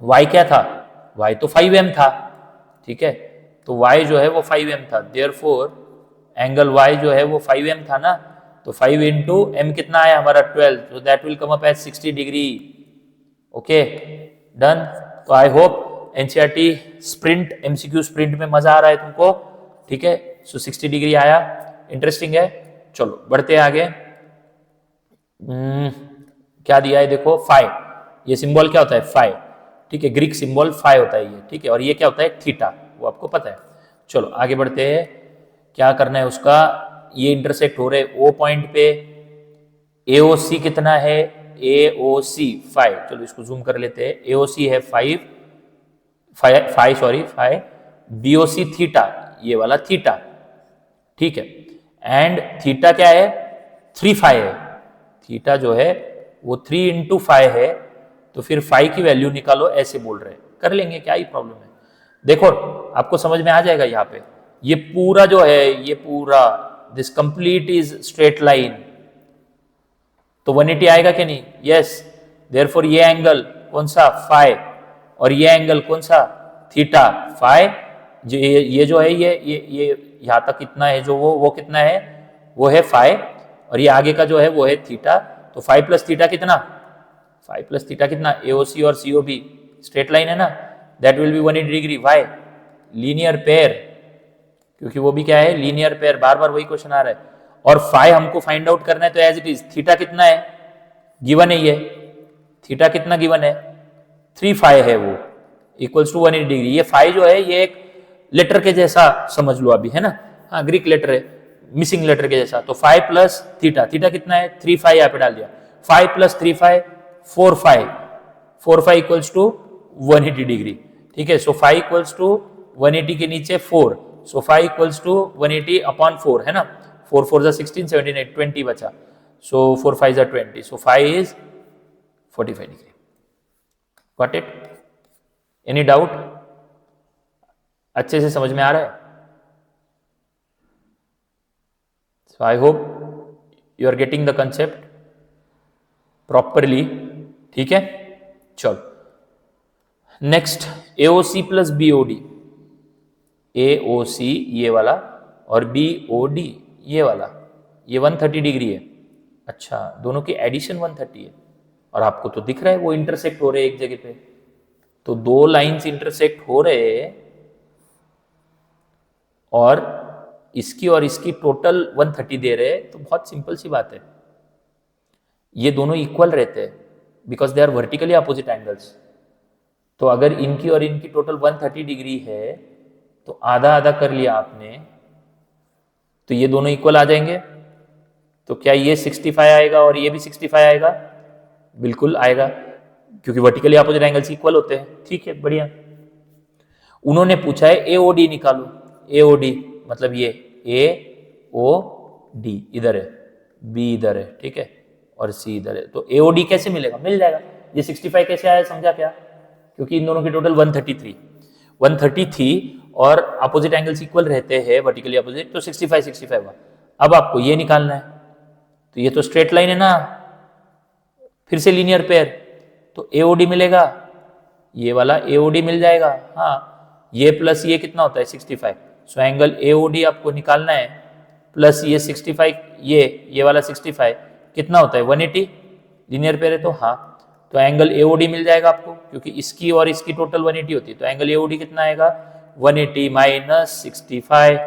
y क्या था, y तो 5m था, ठीक है, तो y जो है वो 5m था, देयरफॉर एंगल y जो है वो 5m था ना, तो 5 इंटू m कितना आया हमारा 12, तो that will come up as 60 degree. Okay done. तो I hope NCERT sprint MCQ sprint में मजा आ रहा है तुमको, ठीक है। सो 60 डिग्री आया, इंटरेस्टिंग है। चलो बढ़ते हैं आगे। क्या दिया है देखो, फाई, ये सिंबल क्या होता है फाई, ठीक है, ग्रीक सिंबल फाई होता है ये, ठीक है, और ये क्या होता है थीटा, वो आपको पता है। चलो आगे बढ़ते हैं, क्या करना है उसका, ये इंटरसेक्ट हो रहे ओ पॉइंट पे, एओसी कितना है, एओसी 5, चलो इसको जूम कर लेते हैं, एओसी है 5, बीओसी थीटा, ये वाला थीटा, ठीक है, एंड थीटा क्या है 3 फाई है, थीटा जो है वो 3 इंटू 5 है, तो फिर 5 की वैल्यू निकालो, ऐसे बोल रहे हैं, कर लेंगे, क्या ही प्रॉब्लम है। देखो आपको समझ में आ जाएगा, यहाँ पे ये पूरा जो है, ये पूरा this complete is straight line, तो 180 आएगा कि नहीं, यस, देयरफॉर ये एंगल कौन सा फाई, और ये एंगल कौन सा थीटा फाई, ये जो है ये यहाँ तक कितना है, जो वो कितना है, वो है फाई, और ये आगे का जो है वो है थीटा, तो 5 + थीटा कितना, 5 + थीटा कितना, एओसी और सीओबी स्ट्रेट लाइन है ना, that will be 180 degree, why linear pair, क्योंकि वो भी क्या है लीनियर पेयर, बार बार वही क्वेश्चन आ रहा है, और फाई हमको फाइंड आउट करना है, तो एज इट इज थीटा कितना है गिवन है, ये थीटा कितना गिवन है 3 फाई है, वो इक्वल्स टू 180 डिग्री। ये फाई जो है ये एक लेटर के जैसा समझ लो अभी, है ना, हाँ ग्रीक लेटर है, मिसिंग लेटर के जैसा, तो 5 + थीटा, थीटा कितना है 3 फाई, यहाँ पे डाल दिया, 5 + 3 phi 4 phi, 4 phi equals to 180 degree, ठीक है। सो 5 इक्वल्स टू 180 के नीचे 4, सो 5 इक्वल्स टू 180 अपॉन 4, है ना, 4 4 16 17 8 20 बचा, so 4 5 20, so 5 is 45 degree. Got it, any doubt, अच्छे से समझ में आ रहा है, so I hope you are getting the concept properly, ठीक है। चलो next, AOC plus BOD, AOC ये वाला और बीओडी ये वाला, ये 130 डिग्री है, अच्छा दोनों की एडिशन 130 है, और आपको तो दिख रहा है वो इंटरसेक्ट हो रहे हैं एक जगह पे, तो दो लाइंस इंटरसेक्ट हो रहे हैं, और इसकी टोटल 130 दे रहे हैं, तो बहुत सिंपल सी बात है, ये दोनों इक्वल रहते हैं because they are vertically opposite angles, तो अगर इनकी और इनकी टोटल 130 डिग्री है, तो आधा आधा कर लिया आपने, तो ये दोनों इक्वल आ जाएंगे, तो क्या ये 65 आएगा और ये भी 65 आएगा, बिल्कुल आएगा, क्योंकि वर्टिकली अपोजिट एंगल्स इक्वल होते हैं, ठीक है बढ़िया। उन्होंने पूछा है एओडी निकालो, एओडी मतलब ये एओडी इधर है, बी इधर है, ठीक है, और सी इधर है, तो एओडी कैसे मिलेगा, मिल जाएगा। ये 65 कैसे आया समझा क्या, क्योंकि इन दोनों की टोटल 133 और अपोजिट एंगल्स इक्वल रहते हैं वर्टिकली अपोजिट, तो 65 हुआ। अब आपको ये निकालना है, तो ये तो स्ट्रेट लाइन है ना, फिर से लीनियर पेयर, तो एओडी मिलेगा, ये वाला एओडी मिल जाएगा, हाँ ये प्लस ये कितना होता है 65, सो एंगल एओडी आपको निकालना है, प्लस ये 65, ये वाला 65 कितना होता है 180, लीनियर पेयर है तो हाँ, तो एंगल एओडी मिल जाएगा आपको, क्योंकि इसकी और इसकी टोटल 180 होती है, तो एंगल एओडी कितना आएगा 180 - 65,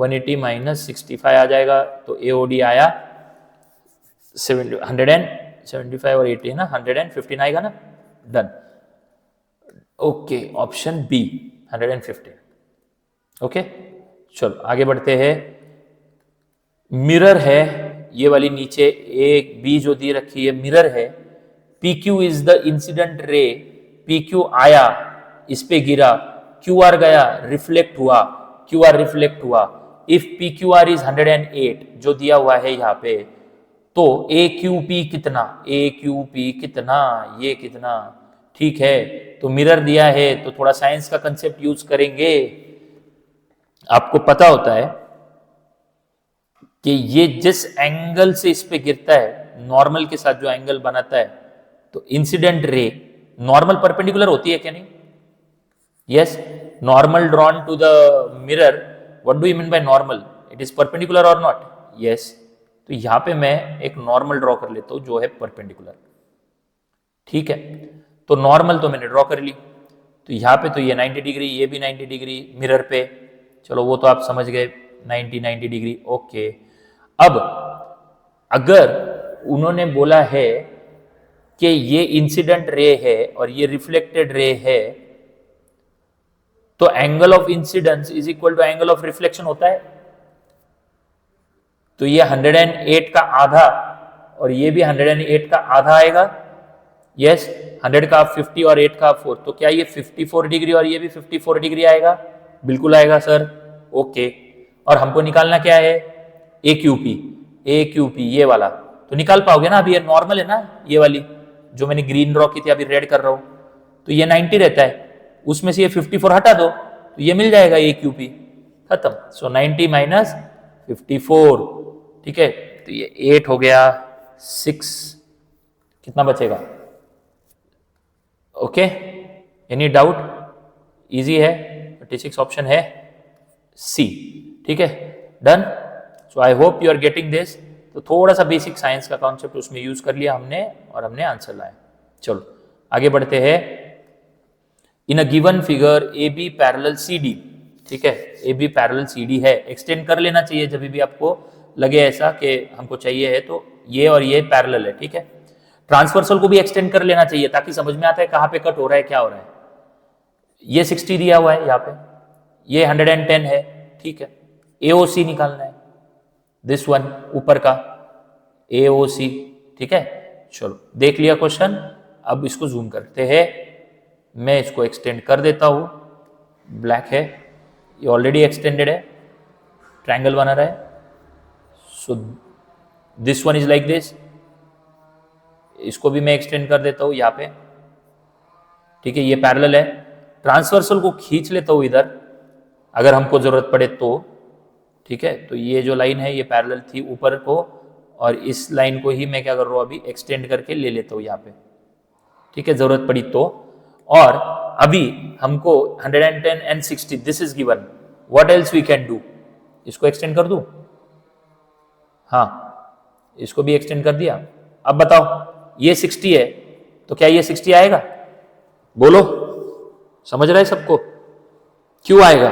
180 माइनस 65 आ जाएगा, तो AOD आया 175 और 80 है ना, 115 आएगा ना, done. Okay, option B 115। Okay, चलो आगे बढ़ते हैं। मिरर है ये वाली, नीचे एक बी जो दी रखी है मिरर है। PQ is the incident ray, PQ आया, इस पे गिरा, QR गया, रिफ्लेक्ट हुआ, QR रिफ्लेक्ट हुआ। इफ PQR इज 108 जो दिया हुआ है यहाँ पे, तो AQP कितना, AQP कितना, ये कितना, ठीक है। तो मिरर दिया है तो थोड़ा साइंस का कंसेप्ट यूज करेंगे। आपको पता होता है कि ये जिस एंगल से इस पे गिरता है, नॉर्मल के साथ जो एंगल बनाता है, तो इंसिडेंट रे नॉर्मल परपेंडिकुलर होती है क्या नहीं? Yes, normal drawn to the mirror, what do you mean by normal? It is perpendicular और नॉट? यस। तो यहां पे मैं एक नॉर्मल ड्रॉ कर लेता हूं जो है परपेंडिकुलर, ठीक है। तो नॉर्मल तो मैंने ड्रॉ कर ली, तो यहां पे तो ये 90 डिग्री, ये भी 90 डिग्री मिरर पे, चलो वो तो आप समझ गए, 90 डिग्री। ओके, अब अगर उन्होंने बोला है कि ये इंसिडेंट रे है और ये रिफ्लेक्टेड रे है, तो angle of incidence is equal to angle of reflection होता है। तो ये 108 का आधा और ये भी 108 का आधा आएगा। यस, 100 का 50 और 8 का 4, तो क्या ये 54 डिग्री और ये भी 54 डिग्री आएगा? बिल्कुल आएगा सर। ओके, और हमको निकालना क्या है? AQP, AQP ये वाला तो निकाल पाओगे ना? अभी ये नॉर्मल है ना, ये वाली जो मैंने ग्रीन ड्रॉ की थी, अभी रेड कर रहा हूं, तो ये 90 रहता है, उसमें से ये 54 हटा दो तो ये मिल जाएगा AQP, खत्म। सो 90 माइनस 54, ठीक है। तो ये 8 हो गया, 6 कितना बचेगा? Okay, any doubt? इजी है, 36 ऑप्शन है सी, ठीक है, done. So I hope you are getting this. तो थोड़ा सा बेसिक साइंस का कॉन्सेप्ट उसमें यूज कर लिया हमने और हमने आंसर लाया। चलो आगे बढ़ते हैं। In a given figure AB parallel CD, ठीक है, AB पैरेलल CD है, एक्सटेंड कर लेना चाहिए जब भी आपको लगे ऐसा कि हमको चाहिए है, तो ये और ये पैरेलल है, ठीक है। ट्रांसवर्सल को भी एक्सटेंड कर लेना चाहिए ताकि समझ में आता है कहां पे कट हो रहा है, क्या हो रहा है। ये 60 दिया हुआ है यहाँ पे, ये 110 है, ठीक है। AOC निकालना है, दिस वन ऊपर का AOC, ठीक है। चलो देख लिया क्वेश्चन, अब इसको जूम करते हैं। मैं इसको एक्सटेंड कर देता हूं, ब्लैक है, ये ऑलरेडी एक्सटेंडेड है, ट्रायंगल बना रहा है। So this one is like this, इसको भी मैं एक्सटेंड कर देता हूं यहाँ पे, ठीक है, ये पैरेलल है। ट्रांसवर्सल को खींच लेता हूं इधर अगर हमको जरूरत पड़े तो, ठीक है। तो ये जो लाइन है ये पैरेलल थी ऊपर को, और इस लाइन को ही मैं क्या कर रहा हूं अभी एक्सटेंड करके ले लेता हूं यहाँ पे, ठीक है, जरूरत पड़ी तो। और अभी हमको 110 and 60 this is given, what else we can do? इसको एक्सटेंड कर दूं? हाँ, इसको भी एक्सटेंड कर दिया। अब बताओ ये 60 है तो क्या ये 60 आएगा? बोलो, समझ रहा है सबको? क्यों आएगा?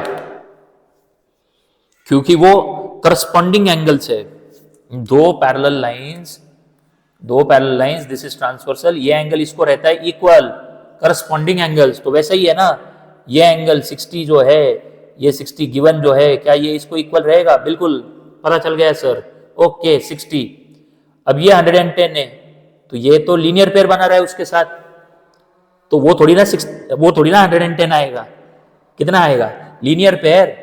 क्योंकि वो करस्पॉन्डिंग एंगल्स है, दो parallel lines, this is transversal, ये एंगल इसको रहता है इक्वल, करस्पॉन्डिंग एंगल्स। तो वैसा ही है ना, ये एंगल 60 जो है, ये 60 गिवन जो है, क्या ये इसको इक्वल रहेगा? बिल्कुल, पता चल गया सर। ओके 60, अब ये 110 है, तो ये तो लीनियर पेयर बना रहा है उसके साथ, तो वो थोड़ी ना 110 आएगा। कितना आएगा? लीनियर पेयर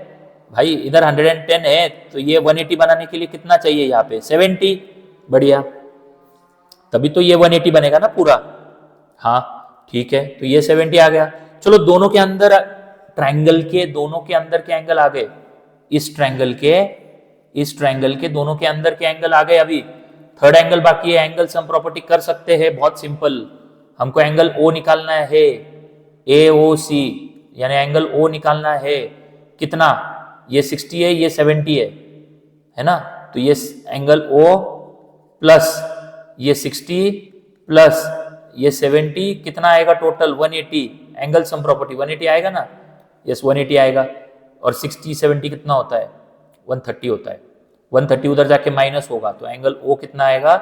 भाई, इधर 110 है तो ये 180 बनाने के लिए कितना चाहिए यहाँ पे? 70, बढ़िया, तभी तो ये 180 बनेगा ना पूरा। हाँ ठीक है, तो ये 70 आ गया। चलो दोनों के अंदर, ट्रायंगल के दोनों के अंदर के एंगल आ गए, इस ट्रायंगल के दोनों के अंदर के एंगल आ गए। अभी थर्ड एंगल बाकी है, एंगल सम प्रॉपर्टी कर सकते हैं, बहुत सिंपल। हमको एंगल O निकालना है, AOC, यानी एंगल O निकालना है। कितना? ये 60 है, ये 70 है ना? तो ये एंगल O प्लस ये 60 प्लस ये 70 कितना आएगा टोटल? 180। एंगल सम प्रॉपर्टी 180 आएगा ना? यस 180 आएगा। और 60 70 कितना होता है? 130 होता है, 130 उधर जाके माइनस होगा तो एंगल ओ कितना आएगा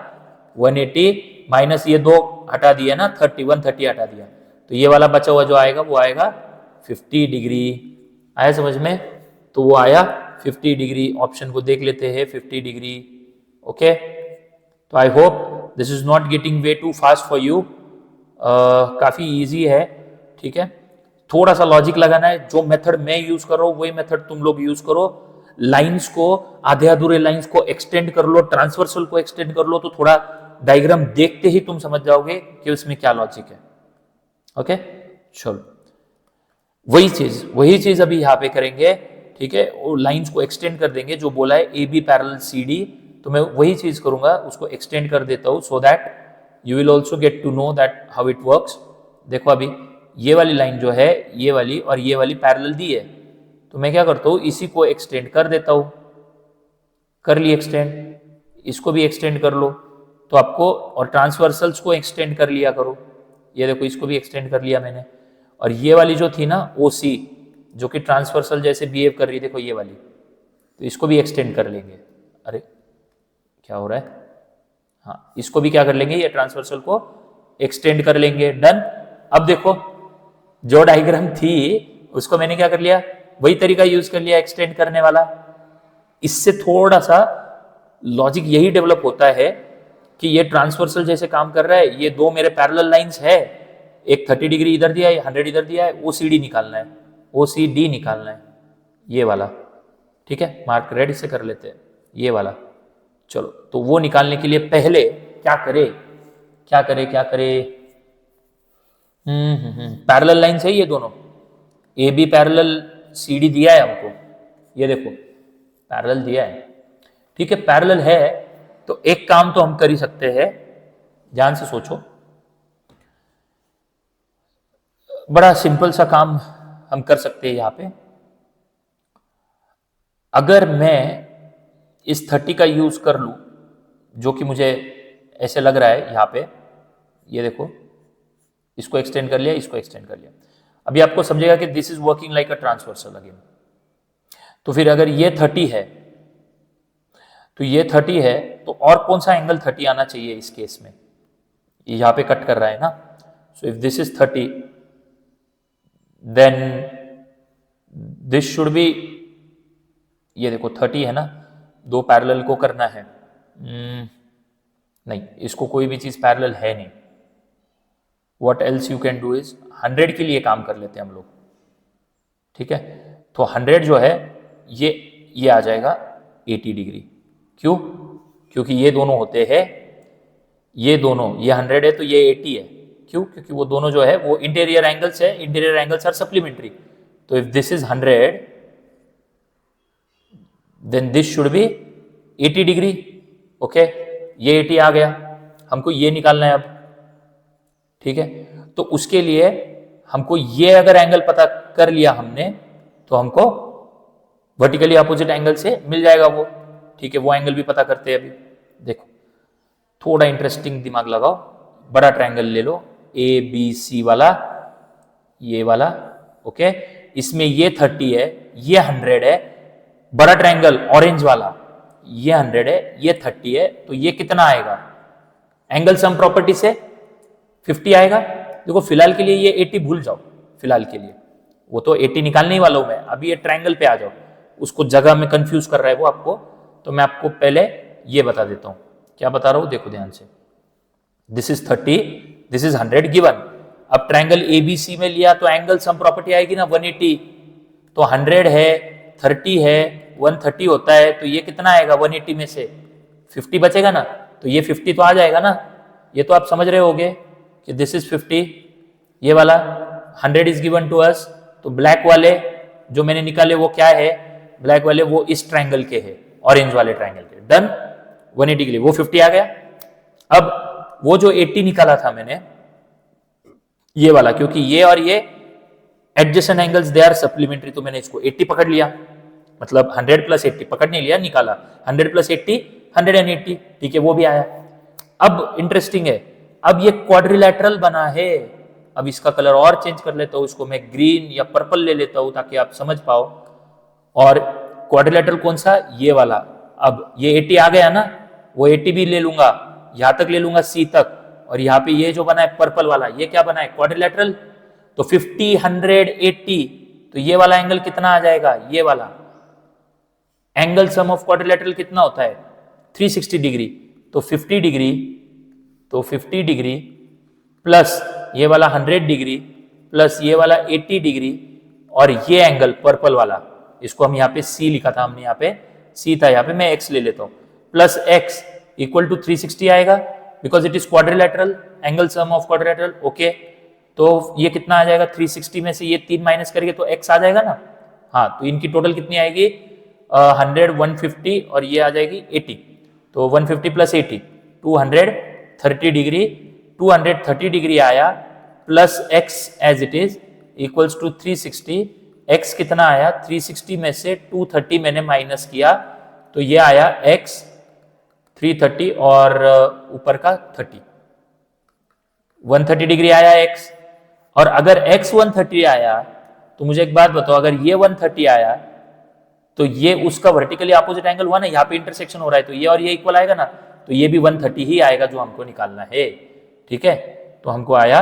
180 माइनस ये दो हटा दिया ना 30, 130 हटा दिया तो ये वाला बचा हुआ जो आएगा वो आएगा 50 डिग्री। आया समझ में? तो वो आया 50 डिग्री। ऑप्शन को देख लेते हैं 50 डिग्री। ओके, तो I hope this is not getting way too fast for you. काफी इजी है, ठीक है। थोड़ा सा लॉजिक लगाना है, जो मेथड मैं यूज कर रहा हूं वही मेथड तुम लोग यूज करो। लाइंस को, आधे अधूरे लाइंस को एक्सटेंड कर लो, ट्रांसवर्सल को एक्सटेंड कर लो, तो थोड़ा डायग्राम देखते ही तुम समझ जाओगे कि उसमें क्या लॉजिक है। ओके, चलो वही चीज अभी यहां पे करेंगे, ठीक है। वो लाइंस को एक्सटेंड कर देंगे, जो बोला है A B parallel C D, तो मैं वही चीज करूंगा, उसको एक्सटेंड कर देता हूं so that you will also get to know that how it works. देखो अभी ये वाली लाइन जो है, ये वाली और ये वाली पैरेलल दी है, तो मैं क्या करता हूं, इसी को एक्सटेंड कर देता हूं। कर ली एक्सटेंड, इसको भी एक्सटेंड कर लो तो आपको, और ट्रांसवर्सल्स को एक्सटेंड कर लिया करो। ये देखो इसको भी एक्सटेंड कर लिया मैंने, और ये वाली जो थी ना OC जो कि ट्रांसवर्सल जैसे बिहेव कर रही, देखो ये वाली, तो इसको भी एक्सटेंड कर लेंगे। अरे क्या हो रहा है, हाँ इसको भी क्या कर लेंगे, ये ट्रांसवर्सल को एक्सटेंड कर लेंगे। डन। अब देखो जो डायग्राम थी उसको मैंने क्या कर लिया, वही तरीका यूज कर लिया एक्सटेंड करने वाला। इससे थोड़ा सा लॉजिक यही डेवलप होता है कि ये ट्रांसवर्सल जैसे काम कर रहा है, ये दो मेरे पैरेलल लाइंस है, एक 30 डिग्री इधर दिया है, 100 इधर दिया है, OCD निकालना है, OCD निकालना है, ये वाला, ठीक है। मार्क रेड से कर लेते हैं, ये वाला। चलो तो वो निकालने के लिए पहले क्या करे, पैरेलल लाइंस है ये दोनों, AB पैरेलल CD दिया है हमको, ये देखो पैरेलल दिया है, ठीक है। पैरेलल है तो एक काम तो हम कर ही सकते हैं, ध्यान से सोचो, बड़ा सिंपल सा काम हम कर सकते हैं यहां पे। अगर मैं इस 30 का यूज कर लूं, जो कि मुझे ऐसे लग रहा है यहां पे, ये देखो इसको एक्सटेंड कर लिया, इसको एक्सटेंड कर लिया, अभी आपको समझेगा कि this is working like a transversal again. तो फिर अगर ये 30 है तो ये 30 है, तो और कौन सा एंगल 30 आना चाहिए इस केस में, ये यहां पे कट कर रहा है ना, so if this is 30 then this should be, ये देखो 30 है ना, दो पैरेलल को करना है, नहीं इसको कोई भी चीज पैरेलल है नहीं। What else you can do is 100 के लिए काम कर लेते हैं हम लोग, ठीक है। तो 100 जो है ये आ जाएगा 80 डिग्री। क्यों? क्योंकि ये दोनों होते हैं, ये दोनों, ये 100 है तो ये 80 है। क्यों? क्योंकि वो दोनों जो है वो इंटीरियर एंगल्स है, इंटीरियर एंगल्स आर सप्लीमेंट्री। तो if this is 100 then this should be 80 degree. Okay, ये 80 आ गया, हमको ये निकालना है अब, ठीक है। तो उसके लिए हमको ये अगर एंगल पता कर लिया हमने, तो हमको वर्टिकली अपोजिट एंगल से मिल जाएगा वो, ठीक है। वो एंगल भी पता करते हैं अभी। देखो थोड़ा इंटरेस्टिंग दिमाग लगाओ, बड़ा ट्रायंगल ले लो ABC वाला, ये वाला, ओके। इसमें ये 30 है, ये 100 है, बड़ा ट्रायंगल ऑरेंज वाला, ये 100 है, ये 30 है, तो ये कितना आएगा एंगल सम प्रॉपर्टी से 50 आएगा। देखो फिलहाल के लिए ये 80 भूल जाओ, फिलहाल के लिए वो तो 80 निकालने ही वाला हूं मैं, अभी ये ट्रायंगल पे आ जाओ, उसको जगह में कंफ्यूज कर रहा है वो आपको, तो मैं आपको पहले ये बता देता हूं क्या बता रहा हूं, देखो ध्यान से। This is 30, this is 100 given. अब ट्रायंगल ABC में लिया तो एंगल सम प्रॉपर्टी आएगी ना 180, तो 100 है, 30 है, 130 होता है, तो ये कितना आएगा 180 में से 50 बचेगा ना, तो ये 50 तो आ जाएगा ना। ये तो आप समझ रहे होगे कि दिस इज 50, ये वाला 100 इज गिवन टू अस, तो ब्लैक वाले जो मैंने निकाले वो क्या है, ब्लैक वाले वो इस ट्रायंगल के है, ऑरेंज वाले ट्रायंगल के। डन, 180 के लिए वो 50 आ गया। अब वो जो 80 निकाला था मैंने, ये वाला, क्योंकि ये और ये adjacent angles they are supplementary, तो मैंने इसको 80 पकड़ लिया, मतलब 100 प्लस 80 पकड़ नहीं लिया, निकाला 100 प्लस 80 180, ठीक है, वो भी आया। अब इंटरेस्टिंग है, अब ये क्वाड्रिलैटरल बना है। अब इसका कलर और चेंज कर लेता हूं, इसको मैं ग्रीन या पर्पल ले लेता हूं ताकि आप समझ पाओ। और क्वाड्रिलेटरल कौन सा, ये वाला। अब ये 80 आ गया ना, वो 80 भी ले लूंगा, यहां तक ले लूंगा C तक, और यहाँ पे ये जो बना है पर्पल वाला, ये क्या बना है, क्वाड्रिलेटरल। तो 50, 100, 80, तो ये वाला एंगल कितना आ जाएगा, ये वाला एंगल सम ऑफ क्वाड्रिलेटरल कितना होता है 360 डिग्री। तो 50 डिग्री, तो 50 डिग्री प्लस ये वाला 100 डिग्री प्लस ये वाला 80 डिग्री, और ये एंगल पर्पल वाला, इसको हम यहाँ पे C लिखा था हमने, यहाँ पे C था, यहाँ पे मैं X ले लेता हूँ, प्लस X इक्वल टू 360 आएगा, because it is quadrilateral, angle sum of quadrilateral. Okay, तो ये कितना आ जाएगा, 360 में से ये 3 माइनस करेंगे तो X आ जाएगा ना। हाँ, तो इनकी टोटल कितनी आएगी, 100, 150, और ये आ जाएगी 80। तो 150 प्लस 80, 230 डिग्री, 230 डिग्री आया, plus X as it is equals to 360। X कितना आया, 360 में से 230 मैंने माइनस किया, तो ये आया X 330 और ऊपर का 30, 130 डिग्री आया X। और अगर X 130 आया तो मुझे एक बात बताओ, अगर ये 130 आया तो ये उसका वर्टिकली अपोजिट एंगल हुआ ना, यहाँ पे इंटरसेक्शन हो रहा है, तो ये और ये इक्वल आएगा ना, तो ये भी 130 ही आएगा जो हमको निकालना है। ठीक है, तो हमको आया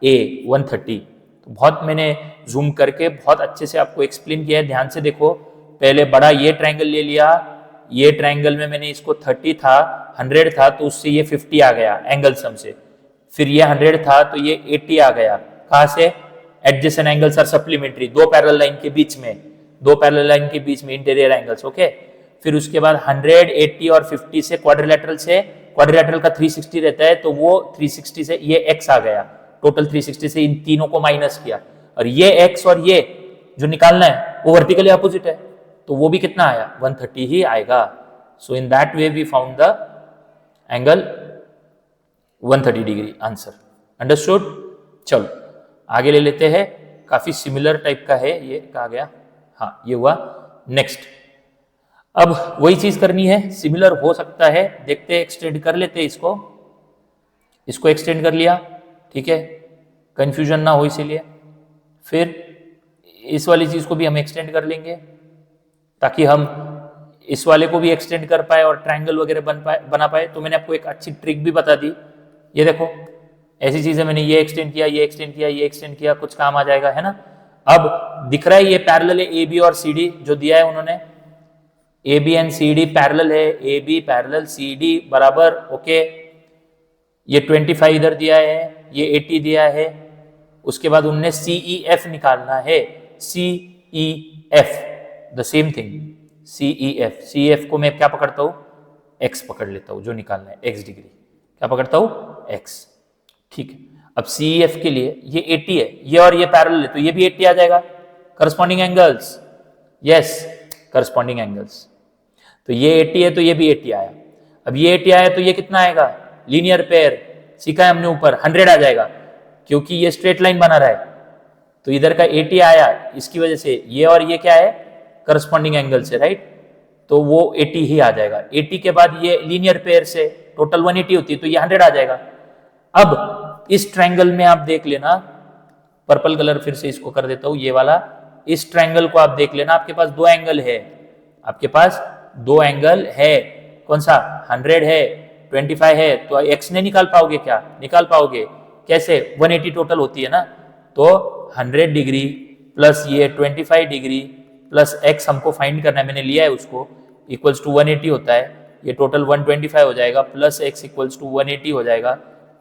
A 130। तो बहुत मैंने जूम करके बहुत अच्छे से आपको एक्सप्लेन किया है, ध्यान से देखो। पहले बड़ा ये ट्रायंगल ले लिया, ये ट्रायंगल में मैंने इसको 30 था, 100 था, तो उससे ये 50 आ गया एंगल सम से। फिर ये 100 था तो ये 80 आ गया, कहां से, एडजेसेंट एंगल्स आर सप्लीमेंट्री, दो पैरेलल लाइन के बीच में, दो पैरेलल लाइन के बीच में इंटीरियर एंगल्स। ओके, फिर उसके बाद 100, 80 और 50 से क्वाड्रिलेटरल का 360 रहता है, तो वो 360 से ये X आ गया, टोटल 360 से इन तीनों को माइनस किया, और ये X और ये जो निकालना है वो वर्टिकली अपोजिट है, तो वो भी कितना आया, 130 ही आएगा। So in that way we found the angle 130 degree, answer. Understood. चलो आगे ले लेते हैं, काफी सिमिलर टाइप का है ये, कहा गया, हाँ ये हुआ। नेक्स्ट, अब वही चीज करनी है, सिमिलर हो सकता है, देखते एक्सटेंड कर लेते इसको एक्सटेंड कर लिया, ठीक है, कंफ्यूजन ना हो इसीलिए। फिर इस वाली चीज को भी हम एक्सटेंड कर लेंगे ताकि हम इस वाले को भी एक्सटेंड कर पाए और ट्रायंगल वगैरह बना पाए। तो मैंने आपको एक अच्छी ट्रिक भी बता दी, ये देखो ऐसी चीजें मैंने ये एक्सटेंड किया, ये एक्सटेंड किया, ये एक्सटेंड किया, कुछ काम आ जाएगा, है ना। अब दिख रहा है ये पैरेलल है AB और CD जो दिया है उन्होंने, AB एंड CD पैरेलल है, AB पैरेलल CD बराबर। ओके, ये 25 इधर दिया है, ये 80 दिया है, उसके बाद उनने CEF निकालना है, CEF the same thing, CEF को मैं क्या पकड़ता हूं, X पकड़ लेता हूं, जो निकालना है X डिग्री, क्या पकड़ता हूं, X। ठीक है, अब CEF के लिए ये 80 है, ये और ये पैरेलल है, तो ये भी 80 आ जाएगा, corresponding angles, yes corresponding angles. तो ये 80 है तो ये भी 80 आया। अब ये 80 आया तो ये कितना आएगा, लीनियर पेयर, सीखा है हमने ऊपर, 100 आ जाएगा, क्योंकि ये स्ट्रेट लाइन बना रहा है, तो इधर का 80 आया, इसकी वजह से ये और ये क्या है, करस्पॉन्डिंग एंगल से, राइट, तो वो 80 ही आ जाएगा। 80 के बाद ये लीनियर पेयर से टोटल 180 होती है, तो ये 100 आ जाएगा। अब इस ट्रायंगल में आप देख लेना, पर्पल कलर फिर से इसको कर देता हूं, ये वाला, इस ट्रायंगल को आप देख लेना, आपके पास दो एंगल है, आपके पास दो एंगल है, कौन सा, 100 है, 25 है, तो X ने निकाल पाओगे क्या, निकाल पाओगे, कैसे, 180 टोटल होती है ना, तो 100 डिग्री प्लस ये 25 डिग्री प्लस X हमको फाइंड करना है, मैंने लिया है उसको, इक्वल्स टू 180 होता है, ये टोटल 125 हो जाएगा, प्लस X इक्वल्स टू 180 हो जाएगा,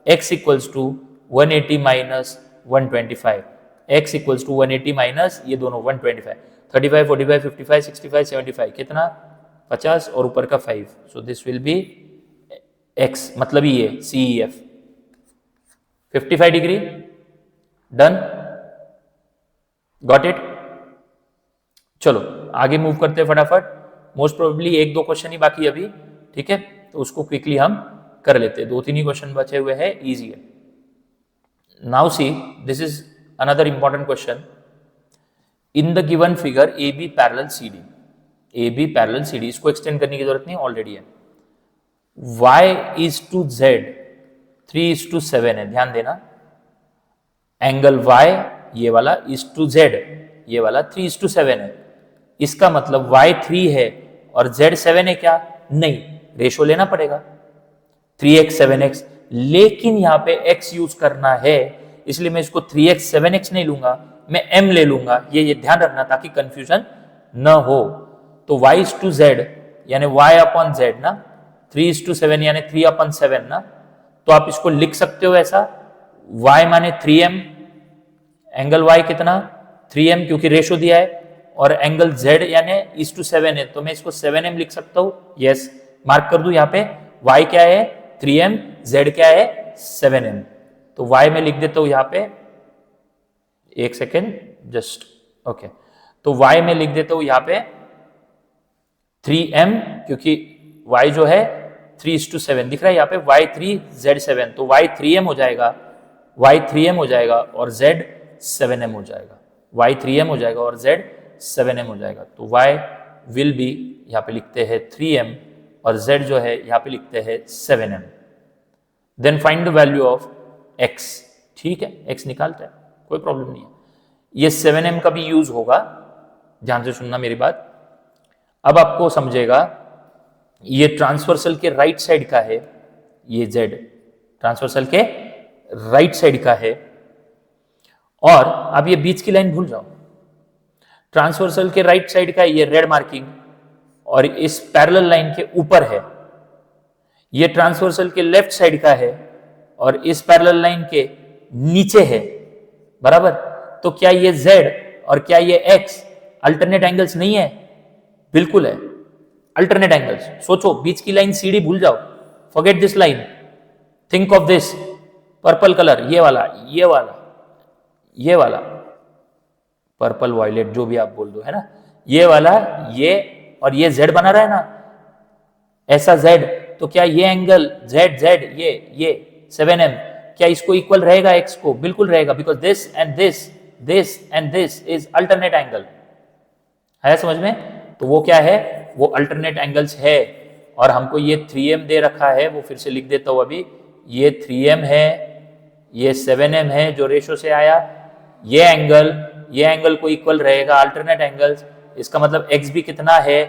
X equals to 180 minus 125, X equals to 180 minus ये दोनों 125, 35, 45, 55, 65, 75, कितना, 50 और ऊपर का 5, सो दिस विल बी X, मतलब ये CEF 55 degree, done, got it. चलो आगे मूव करते हैं फटाफट, मोस्ट प्रोबेबली एक दो क्वेश्चन ही बाकी अभी, ठीक है, तो उसको क्विकली हम कर लेते हैं, 2-3 ही क्वेश्चन बचे हुए हैं, इजी है। Now see, this is another important question, in the given figure AB parallel CD, AB parallel CD, इसको एक्सटेंड करने की जरूरत नहीं, ऑलरेडी है, Y इज टू Z 3:7 है, ध्यान देना, एंगल Y ये वाला इज टू Z, ये वाला 3:7 है, इसका मतलब y3 है और z7 है क्या? नहीं, रेशो लेना पड़ेगा 3x 7x, लेकिन यहां पे x यूज करना है, इसलिए मैं इसको 3x 7x नहीं लूंगा, मैं m ले लूंगा। ये ध्यान रखना ताकि कंफ्यूजन न हो। तो y/z यानी y अपॉन z ना, 3:7 यानी 3/7 ना, तो आप इसको लिख सकते हो ऐसा, y माने 3m, एंगल y कितना 3m क्योंकि रेशो दिया है, और एंगल z यानी 1:7 है, तो मैं इसको 7m लिख सकता हूं। यस, मार्क कर दूं यहाँ पे, y क्या है 3m, z क्या है 7m, तो y में लिख देता हूं यहाँ पे, एक सेकेंड जस्ट, ओके, तो y में लिख देता हूं यहाँ पे 3m, क्योंकि y जो है 3:7 दिख रहा है यहाँ पे, y3 z7, तो y 3m हो जाएगा, y 3m हो जाएगा और z 7m हो जाएगा, y 3m हो जाएगा और z 7m हो जाएगा। तो y विल बी यहाँ पे लिखते हैं 3m और z जो है यहाँ पे लिखते हैं 7m। Then find the value of x, ठीक है, x निकालते हैं, कोई प्रॉब्लम नहीं है। ये 7m का भी यूज होगा, ध्यान से सुनना मेरी बात। अब आपको समझेगा, ये ट्रांसवर्सल के राइट साइड का है, ये z ट्रांसवर्सल के राइट साइड का है, और अब ये बीच की लाइन भूल जाओ, ट्रांसवर्सल के राइट साइड का ये रेड मार्किंग और इस पैरेलल लाइन के ऊपर है, ये ट्रांसवर्सल के लेफ्ट साइड का है और इस पैरेलल लाइन के नीचे है, बराबर। तो क्या ये z और क्या ये x अल्टरनेट एंगल्स नहीं है? बिल्कुल है, अल्टरनेट एंगल्स। सोचो, बीच की लाइन सीडी भूल जाओ, forget this line, think of this purple colour, ये वाला, ये वाला, ये वाला पर्पल वायलेट जो भी आप बोल दो, है ना, ये वाला, ये और ये z बना रहा है ना, ऐसा z, तो क्या ये एंगल z ये 7m क्या इसको इक्वल रहेगा x को? बिल्कुल रहेगा, because this and this and this is alternate angle, है समझ में? तो वो क्या है, वो अल्टरनेट एंगल्स है, और हमको ये 3m दे रखा है, वो फिर से लिख देता हूं अभी, ये 3m है, ये 7m है जो रेशो से आया, ये एंगल को इक्वल रहेगा अल्टरनेट एंगल्स, इसका मतलब x भी कितना है,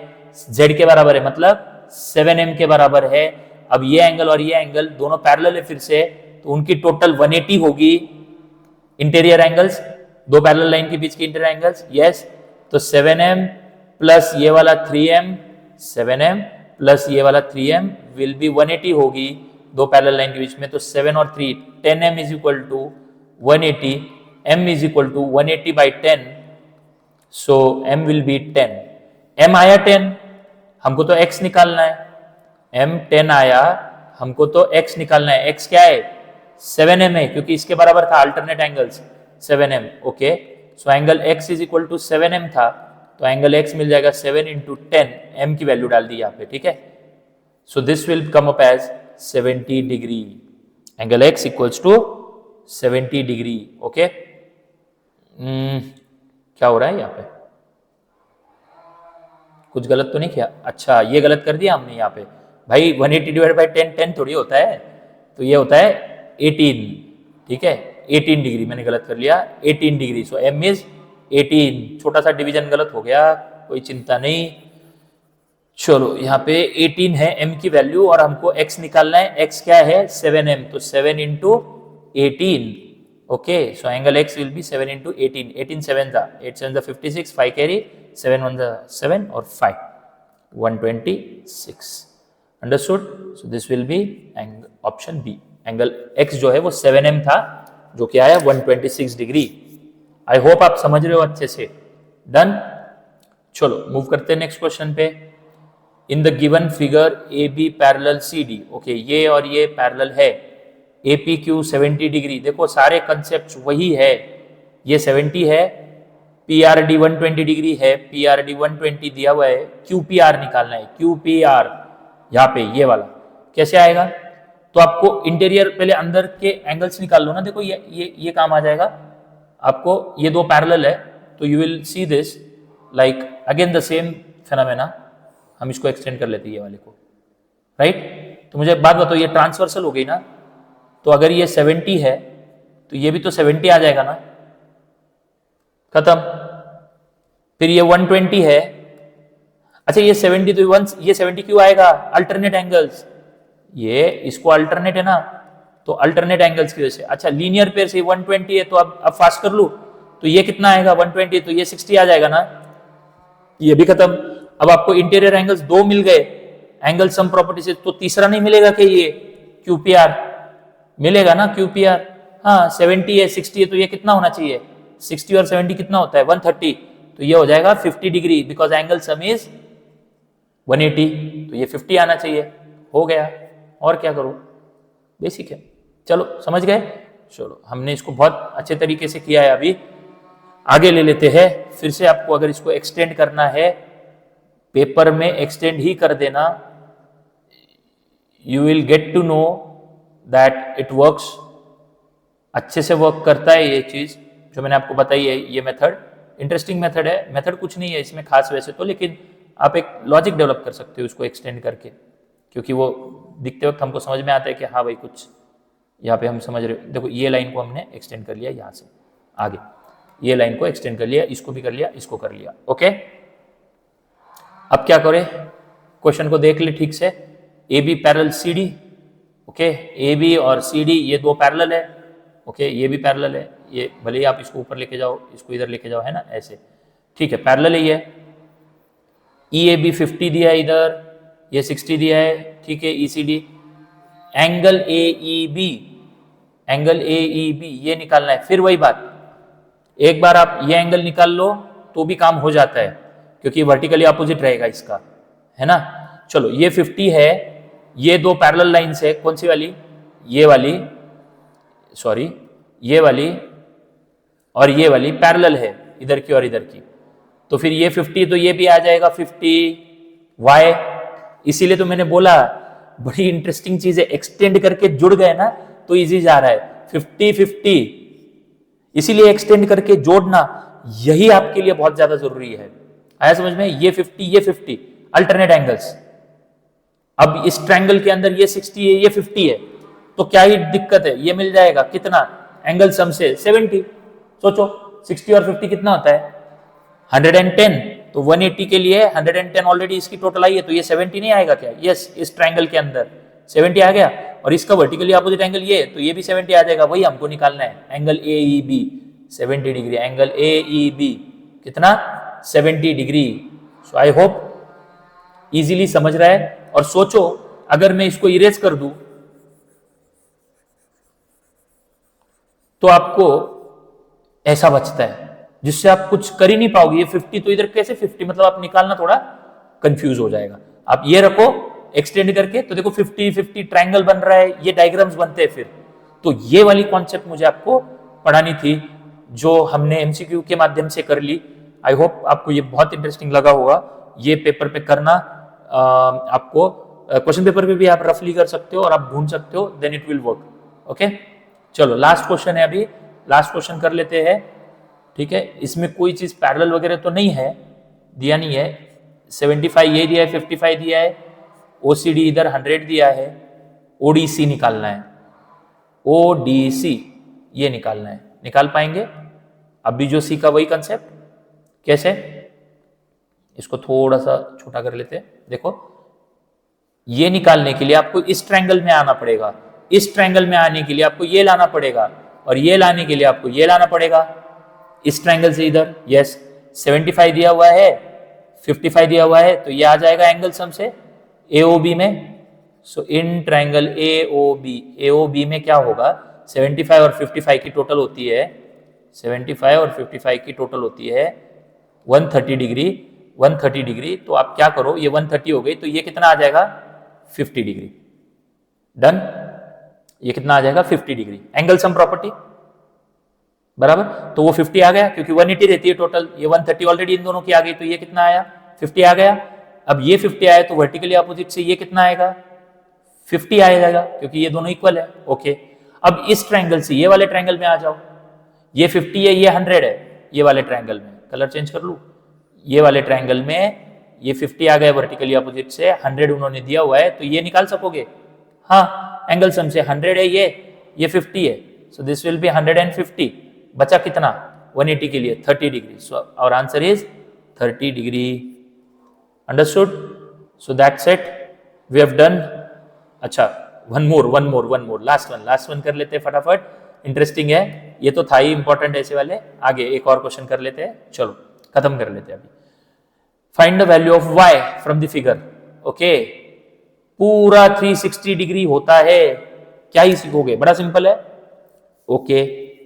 z के बराबर है, मतलब 7m के बराबर है। अब ये एंगल और ये एंगल दोनों पैरेलल है फिर से, तो उनकी टोटल 180 होगी इंटीरियर एंगल्स, दो पैरेलल लाइन के बीच के इंटीरियर एंगल्स, यस। तो 7m प्लस ये वाला 3m, 7m प्लस ये वाला 3m विल बी 180 होगी दो पैरेलल लाइन के बीच में, तो 7 और 3 10m is equal to 180, m is equal to 180 by 10, so m will be 10। m आया 10, हमको तो x निकालना है, m 10 आया, हमको तो x निकालना है, x क्या है 7m है, क्योंकि इसके बराबर था alternate angles 7m, okay. So angle x is equal to 7m था, तो एंगल x मिल जाएगा 7 इंटू 10, m की वैल्यू डाल दी यहाँ पे, ठीक है। So this will come up as 70 degree, angle x equals to 70 degree, okay. क्या हो रहा है यहाँ पे, कुछ गलत तो नहीं किया? अच्छा, ये गलत कर दिया हमने यहाँ पे, भाई 180 डिवाइड बाई 10 10 थोड़ी होता है, तो ये होता है 18, ठीक है, 18 डिग्री मैंने गलत कर लिया, 18 डिग्री, सो m इज 18, छोटा सा डिवीजन गलत हो गया, कोई चिंता नहीं। चलो यहाँ पे 18 है m की वैल्यू और हमको x निकालना है, x क्या है 7m, तो 7 into 18, okay. So angle x will be 7 into 18, 18 7 था, 8 7 56, 5 कैरी, 7 1 7 और 5 126, understood. So this will be option B, angle x जो है वो 7m था, जो कि आया 126 डिग्री। आई होप आप समझ रहे हो अच्छे से, डन। चलो मूव करते हैं नेक्स्ट क्वेश्चन पे। In the given figure A B parallel C D, okay, ये और ये पैरेलल है, ए पी क्यू 70 डिग्री, देखो सारे कंसेप्ट वही है, ये 70 है, पी आर डी 120 डिग्री है, पी आर डी 120 दिया हुआ है, क्यू पी आर निकालना है, क्यू पी आर यहाँ पे ये वाला कैसे आएगा, तो आपको इंटीरियर पहले अंदर के एंगल्स निकाल लो ना, देखो ये काम आ जाएगा आपको, ये दो पैरेलल है, तो you will see this like again the same phenomena, हम इसको एक्सटेंड कर लेते हैं ये वाले को, राइट। तो मुझे एक बात बताओ, ये ट्रांसवर्सल हो गई ना, तो अगर ये 70 है तो ये भी तो 70 आ जाएगा ना, खत्म। फिर ये 120 है। अच्छा ये 70, तो ये 70 क्यों आएगा? अल्टरनेट एंगल्स, ये इसको अल्टरनेट है ना, तो अल्टरनेट एंगल्स की वजह से। अच्छा लीनियर पेयर से 120 है, तो अब फास्ट कर लू, तो ये कितना आएगा? 120, तो ये 60 आ जाएगा ना, ये भी खत्म। अब आपको इंटीरियर एंगल्स दो मिल गए एंगल सम प्रॉपर्टी से, तो तीसरा नहीं मिलेगा कि ये QPR मिलेगा ना, QPR। हाँ 70 है 60 है, तो ये कितना होना चाहिए? 60 और 70 कितना होता है? 130, तो ये हो जाएगा 50 degree, because angle sum is 180, तो ये 50 आना चाहिए। हो गया, और क्या करूं, बेसिक है। चलो समझ गए। चलो हमने इसको बहुत अच्छे तरीके से किया है, अभी आगे ले लेते हैं। फिर से आपको अगर इसको एक्सटेंड करना है, पेपर में एक्सटेंड ही कर देना, you will get to know that it works, अच्छे से वर्क करता है ये चीज जो मैंने आपको बताई है। ये मेथड इंटरेस्टिंग मेथड है, मेथड कुछ नहीं है इसमें खास वैसे तो, लेकिन आप एक लॉजिक डेवलप कर सकते हो उसको एक्सटेंड करके, क्योंकि वो दिखते वक्त हमको समझ में आता है कि हाँ भाई कुछ यहाँ पे हम समझ रहे हो। देखो ये लाइन को हमने एक्सटेंड कर लिया यहाँ से आगे, ये लाइन को एक्सटेंड कर लिया, इसको भी कर लिया, इसको कर लिया। ओके, अब क्या करें, क्वेश्चन को देख ले ठीक से। A B parallel C D, okay, A B और सी डी ये दो पैरेलल है, ओके, ये भी पैरेलल है, ये भले ही आप इसको ऊपर लेके जाओ, इसको इधर लेके जाओ, है ना, ऐसे ठीक है, पैरेलल ही है। ई ए बी 50 दिया है इधर, ये 60 दिया है, ठीक है, E C D. Angle A E B, angle A E B ये निकालना है। फिर वही बात, एक बार आप ये एंगल निकाल लो तो भी काम हो जाता है, क्योंकि वर्टिकली अपोजिट रहेगा इसका, है ना। चलो ये 50 है, ये दो पैरेलल लाइंस है, कौन सी वाली? ये वाली, सॉरी ये वाली और ये वाली पैरेलल है, इधर की और इधर की। तो फिर ये 50, तो ये भी आ जाएगा 50 वाई। इसीलिए तो मैंने बोला बड़ी इंटरेस्टिंग चीज है, एक्सटेंड करके जुड़ गए ना तो इजी जा रहा है। 50-50, इसीलिए एक्सटेंड करके जोड़ना यही आपके लिए बहुत ज्यादा जरूरी है। आया समझ में? ये 50 ये 50 अल्टरनेट एंगल्स। अब इस ट्रायंगल के अंदर ये 60 है ये 50 है, तो क्या ही दिक्कत है, ये मिल जाएगा कितना एंगल सम से? 70। सोचो 60 और 50 कितना होता है? 110। तो 180 के लिए 110 ऑलरेडी इसकी टोटल आई है, तो ये 70 नहीं आएगा क्या? यस, इस ट्रायंगल के अंदर 70 आ गया, और इसका वर्टिकली अपोजिट एंगल ये है, तो ये भी 70 आ जाएगा। वही हमको निकालना है, angle A E B 70 degree, angle A E B कितना? 70 degree. So I hope easily समझ रहा है। और सोचो अगर मैं इसको इरेज कर दूं तो आपको ऐसा बचता है जिससे आप कुछ कर ही नहीं पाओगे। ये 50 तो इधर कैसे 50, मतलब आप निकालना थोड़ा कंफ्यूज हो जाएगा। आप ये रखो एक्सटेंड करके, तो देखो 50-50 ट्रायंगल बन रहा है, ये डायग्राम्स बनते हैं फिर। तो ये वाली कॉन्सेप्ट मुझे आपको पढ़ानी थी, जो हमने एमसीक्यू के माध्यम से कर ली। आई होप आपको ये बहुत इंटरेस्टिंग लगा होगा। ये पेपर पे करना, आपको क्वेश्चन पेपर पे भी आप रफली कर सकते हो और आप ढूंढ सकते हो, then it will work. Okay, चलो लास्ट क्वेश्चन है, अभी लास्ट क्वेश्चन कर लेते हैं, ठीक है। इसमें कोई चीज पैरेलल वगैरह तो नहीं है, दिया नहीं है। 75 ये दिया है, 55 दिया है, ओसीडी इधर 100 दिया है, ओडीसी निकालना है, ओडीसी ये निकालना है। निकाल पाएंगे? अभी जो सीखा वही कंसेप्ट, कैसे? इसको थोड़ा सा छोटा कर लेते हैं। देखो ये निकालने के लिए आपको इस ट्रायंगल में आना पड़ेगा, इस ट्रायंगल में आने के लिए आपको ये लाना पड़ेगा, और ये लाने के लिए आपको ये लाना पड़ेगा इस ट्रायंगल से इधर। यस, 75 दिया हुआ है, 55 दिया हुआ है, तो ये आ जाएगा एंगल सम से एओबी में। सो इन ट्रायंगल एओबी, एओबी में क्या होगा? 75 और 55 की टोटल होती है, 75 और 55 की टोटल होती है 130 डिग्री, 130 डिग्री। तो आप क्या करो, ये 130 हो गई, तो ये कितना आ जाएगा? 50 डिग्री। डन, ये कितना आ जाएगा? 50 डिग्री। एंगल सम प्रॉपर्टी बराबर, तो वो 50 आ गया, क्योंकि 180 रहती है टोटल, ये 130 ऑलरेडी इन दोनों की आ गई, तो ये कितना आया? 50 आ गया। अब ये 50 आया, तो वर्टिकली अपोजिट से ये कितना आएगा? 50 आ जाएगा, क्योंकि ये दोनों इक्वल है। ओके, अब इस ट्रायंगल से ये वाले ट्रायंगल में आ जाओ, ये 50 है, ये 100 है, ये वाले ट्रायंगल में कलर चेंज कर लूं, ये वाले ट्रायंगल में ये 50 आ गया वर्टिकली अपोजिट से, 100 उन्होंने दिया हुआ है, तो ये निकाल सकोगे? हाँ, एंगल सम से 100 है, ये 50 है, सो दिस विल बी 150। बचा कितना? 180 के लिए 30 degree. So our answer is 30 degree. Understood? So that's it, we have done. अच्छा, वन मोर, लास्ट वन कर लेते हैं फटाफट, इंटरेस्टिंग है ये, तो था ही इंपॉर्टेंट ऐसे वाले। आगे एक और क्वेश्चन कर लेते हैं, चलो खत्म कर लेते हैं अभी। Find the value of y from the figure. Okay, पूरा 360 डिग्री होता है, क्या ही सीखोगे, बड़ा सिंपल है। ओके,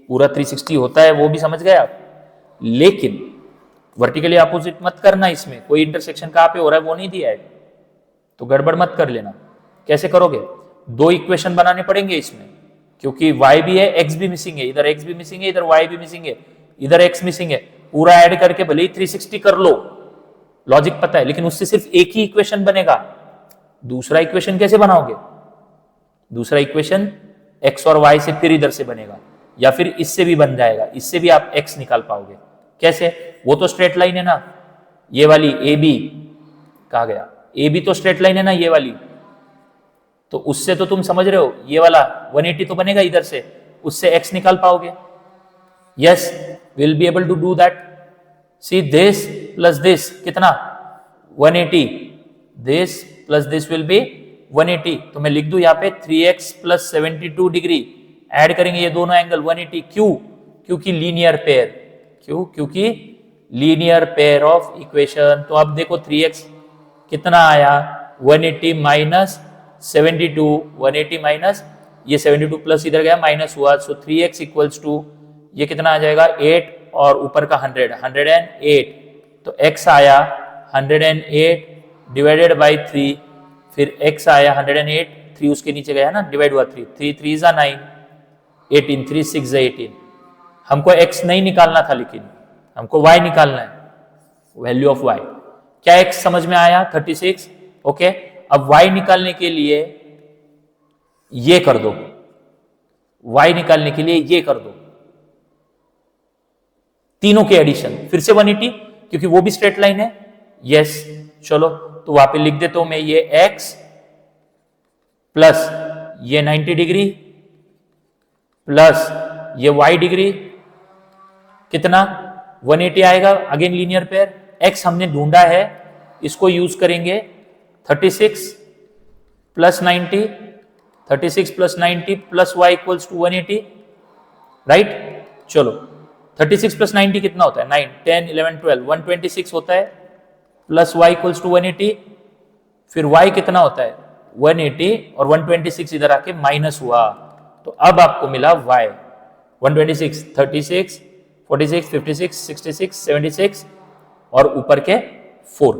पूरा 360 होता है वो भी समझ गए आप, लेकिन वर्टिकली अपोजिट मत करना, इसमें कोई इंटरसेक्शन कहां पे हो रहा है वो नहीं दिया है, तो गड़बड़ मत कर लेना। कैसे करोगे? दो इक्वेशन बनाने पड़ेंगे इसमें, क्योंकि y भी है, x भी मिसिंग है, इधर x भी मिसिंग है, इधर y भी मिसिंग है, इधर x मिसिंग है। पूरा ऐड करके भले ही 360 कर लो, लॉजिक पता है, लेकिन उससे सिर्फ एक ही इक्वेशन बनेगा। दूसरा इक्वेशन कैसे बनाओगे? दूसरा इक्वेशन x और y से फिर इधर से बनेगा, या फिर इससे भी बन जाएगा, इससे भी आप x निकाल पाओगे। कैसे? वो तो स्ट्रेट लाइन है ना, ये वाली AB, कहा गया AB तो स्ट्रेट लाइन है ना ये वाली, तो उससे तो तुम समझ रहे हो ये वाला 180 तो बनेगा इधर से, उससे x निकाल पाओगे। Yes, will be able to do that. See this plus this कितना 180, this plus this will be 180, तो मैं लिख दूं यहाँ पे 3x प्लस 72 डिग्री, ऐड करेंगे ये दोनों एंगल 180। क्यों? क्योंकि लीनियर पेयर, क्यों? क्योंकि लीनियर पेयर ऑफ इक्वेशन। तो अब देखो 3x कितना आया 180 माइनस 72, 180 माइनस ये 72 प्लस इधर गया माइनस हुआ, सो 3x इक्वल्स टू ये कितना आ जाएगा 8 और ऊपर का 108, तो x आया 108 डिवाइडेड बाई 3, फिर x आया 108, 3 उसके नीचे गया ना, डिवाइड हुआ 3, 3 3 जा 9, 18, 3 6 जा 18। हमको x नहीं निकालना था, लेकिन हमको y निकालना है, वैल्यू ऑफ y। क्या x समझ में आया? 36। ओके, अब y निकालने के लिए ये कर दो, y निकालने के लिए ये कर दो, तीनों के एडिशन, फिर से 180, क्योंकि वो भी स्ट्रेट लाइन है। यस, चलो तो वहां पे लिख देता हूं मैं, ये x प्लस ये 90 डिग्री प्लस ये y डिग्री, कितना 180 आएगा। अगेन लीनियर पेयर, x हमने ढूंढा है, इसको यूज करेंगे 36 plus 90, 36 plus 90 plus y equals to 180, right. चलो 36 प्लस 90 कितना होता है? 9, 10, 11, 12, 126 होता है, प्लस y इक्वल्स टू 180, फिर y कितना होता है 180 और 126 इधर आके माइनस हुआ, तो अब आपको मिला y 126, 36, 46, 56, 66, 76 और ऊपर के 4,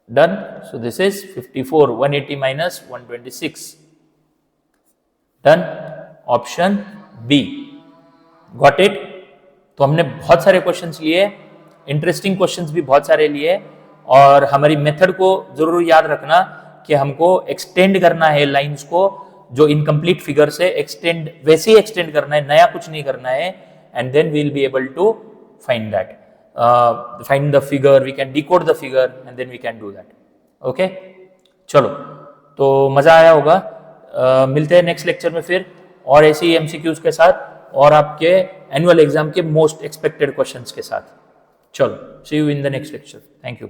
done. So this is 54, 180 minus 126, done. Option B, got it. तो हमने बहुत सारे क्वेश्चंस लिए, इंटरेस्टिंग क्वेश्चंस भी बहुत सारे लिए, और हमारी मेथड को जरूर याद रखना कि हमको एक्सटेंड करना है लाइंस को, जो इनकम्प्लीट फिगर से एक्सटेंड, वैसे ही एक्सटेंड करना है, नया कुछ नहीं करना है, and then we will be able to find that, find the figure, we can decode the figure and then we can do that. Okay, चलो तो मजा आया होगा। मिलते हैं नेक्स्ट लेक्चर में फिर और ऐसे ही एमसीक्यूज के साथ, और आपके एनुअल एग्जाम के मोस्ट एक्सपेक्टेड क्वेश्चंस के साथ। चलो, see you in the next lecture, thank you.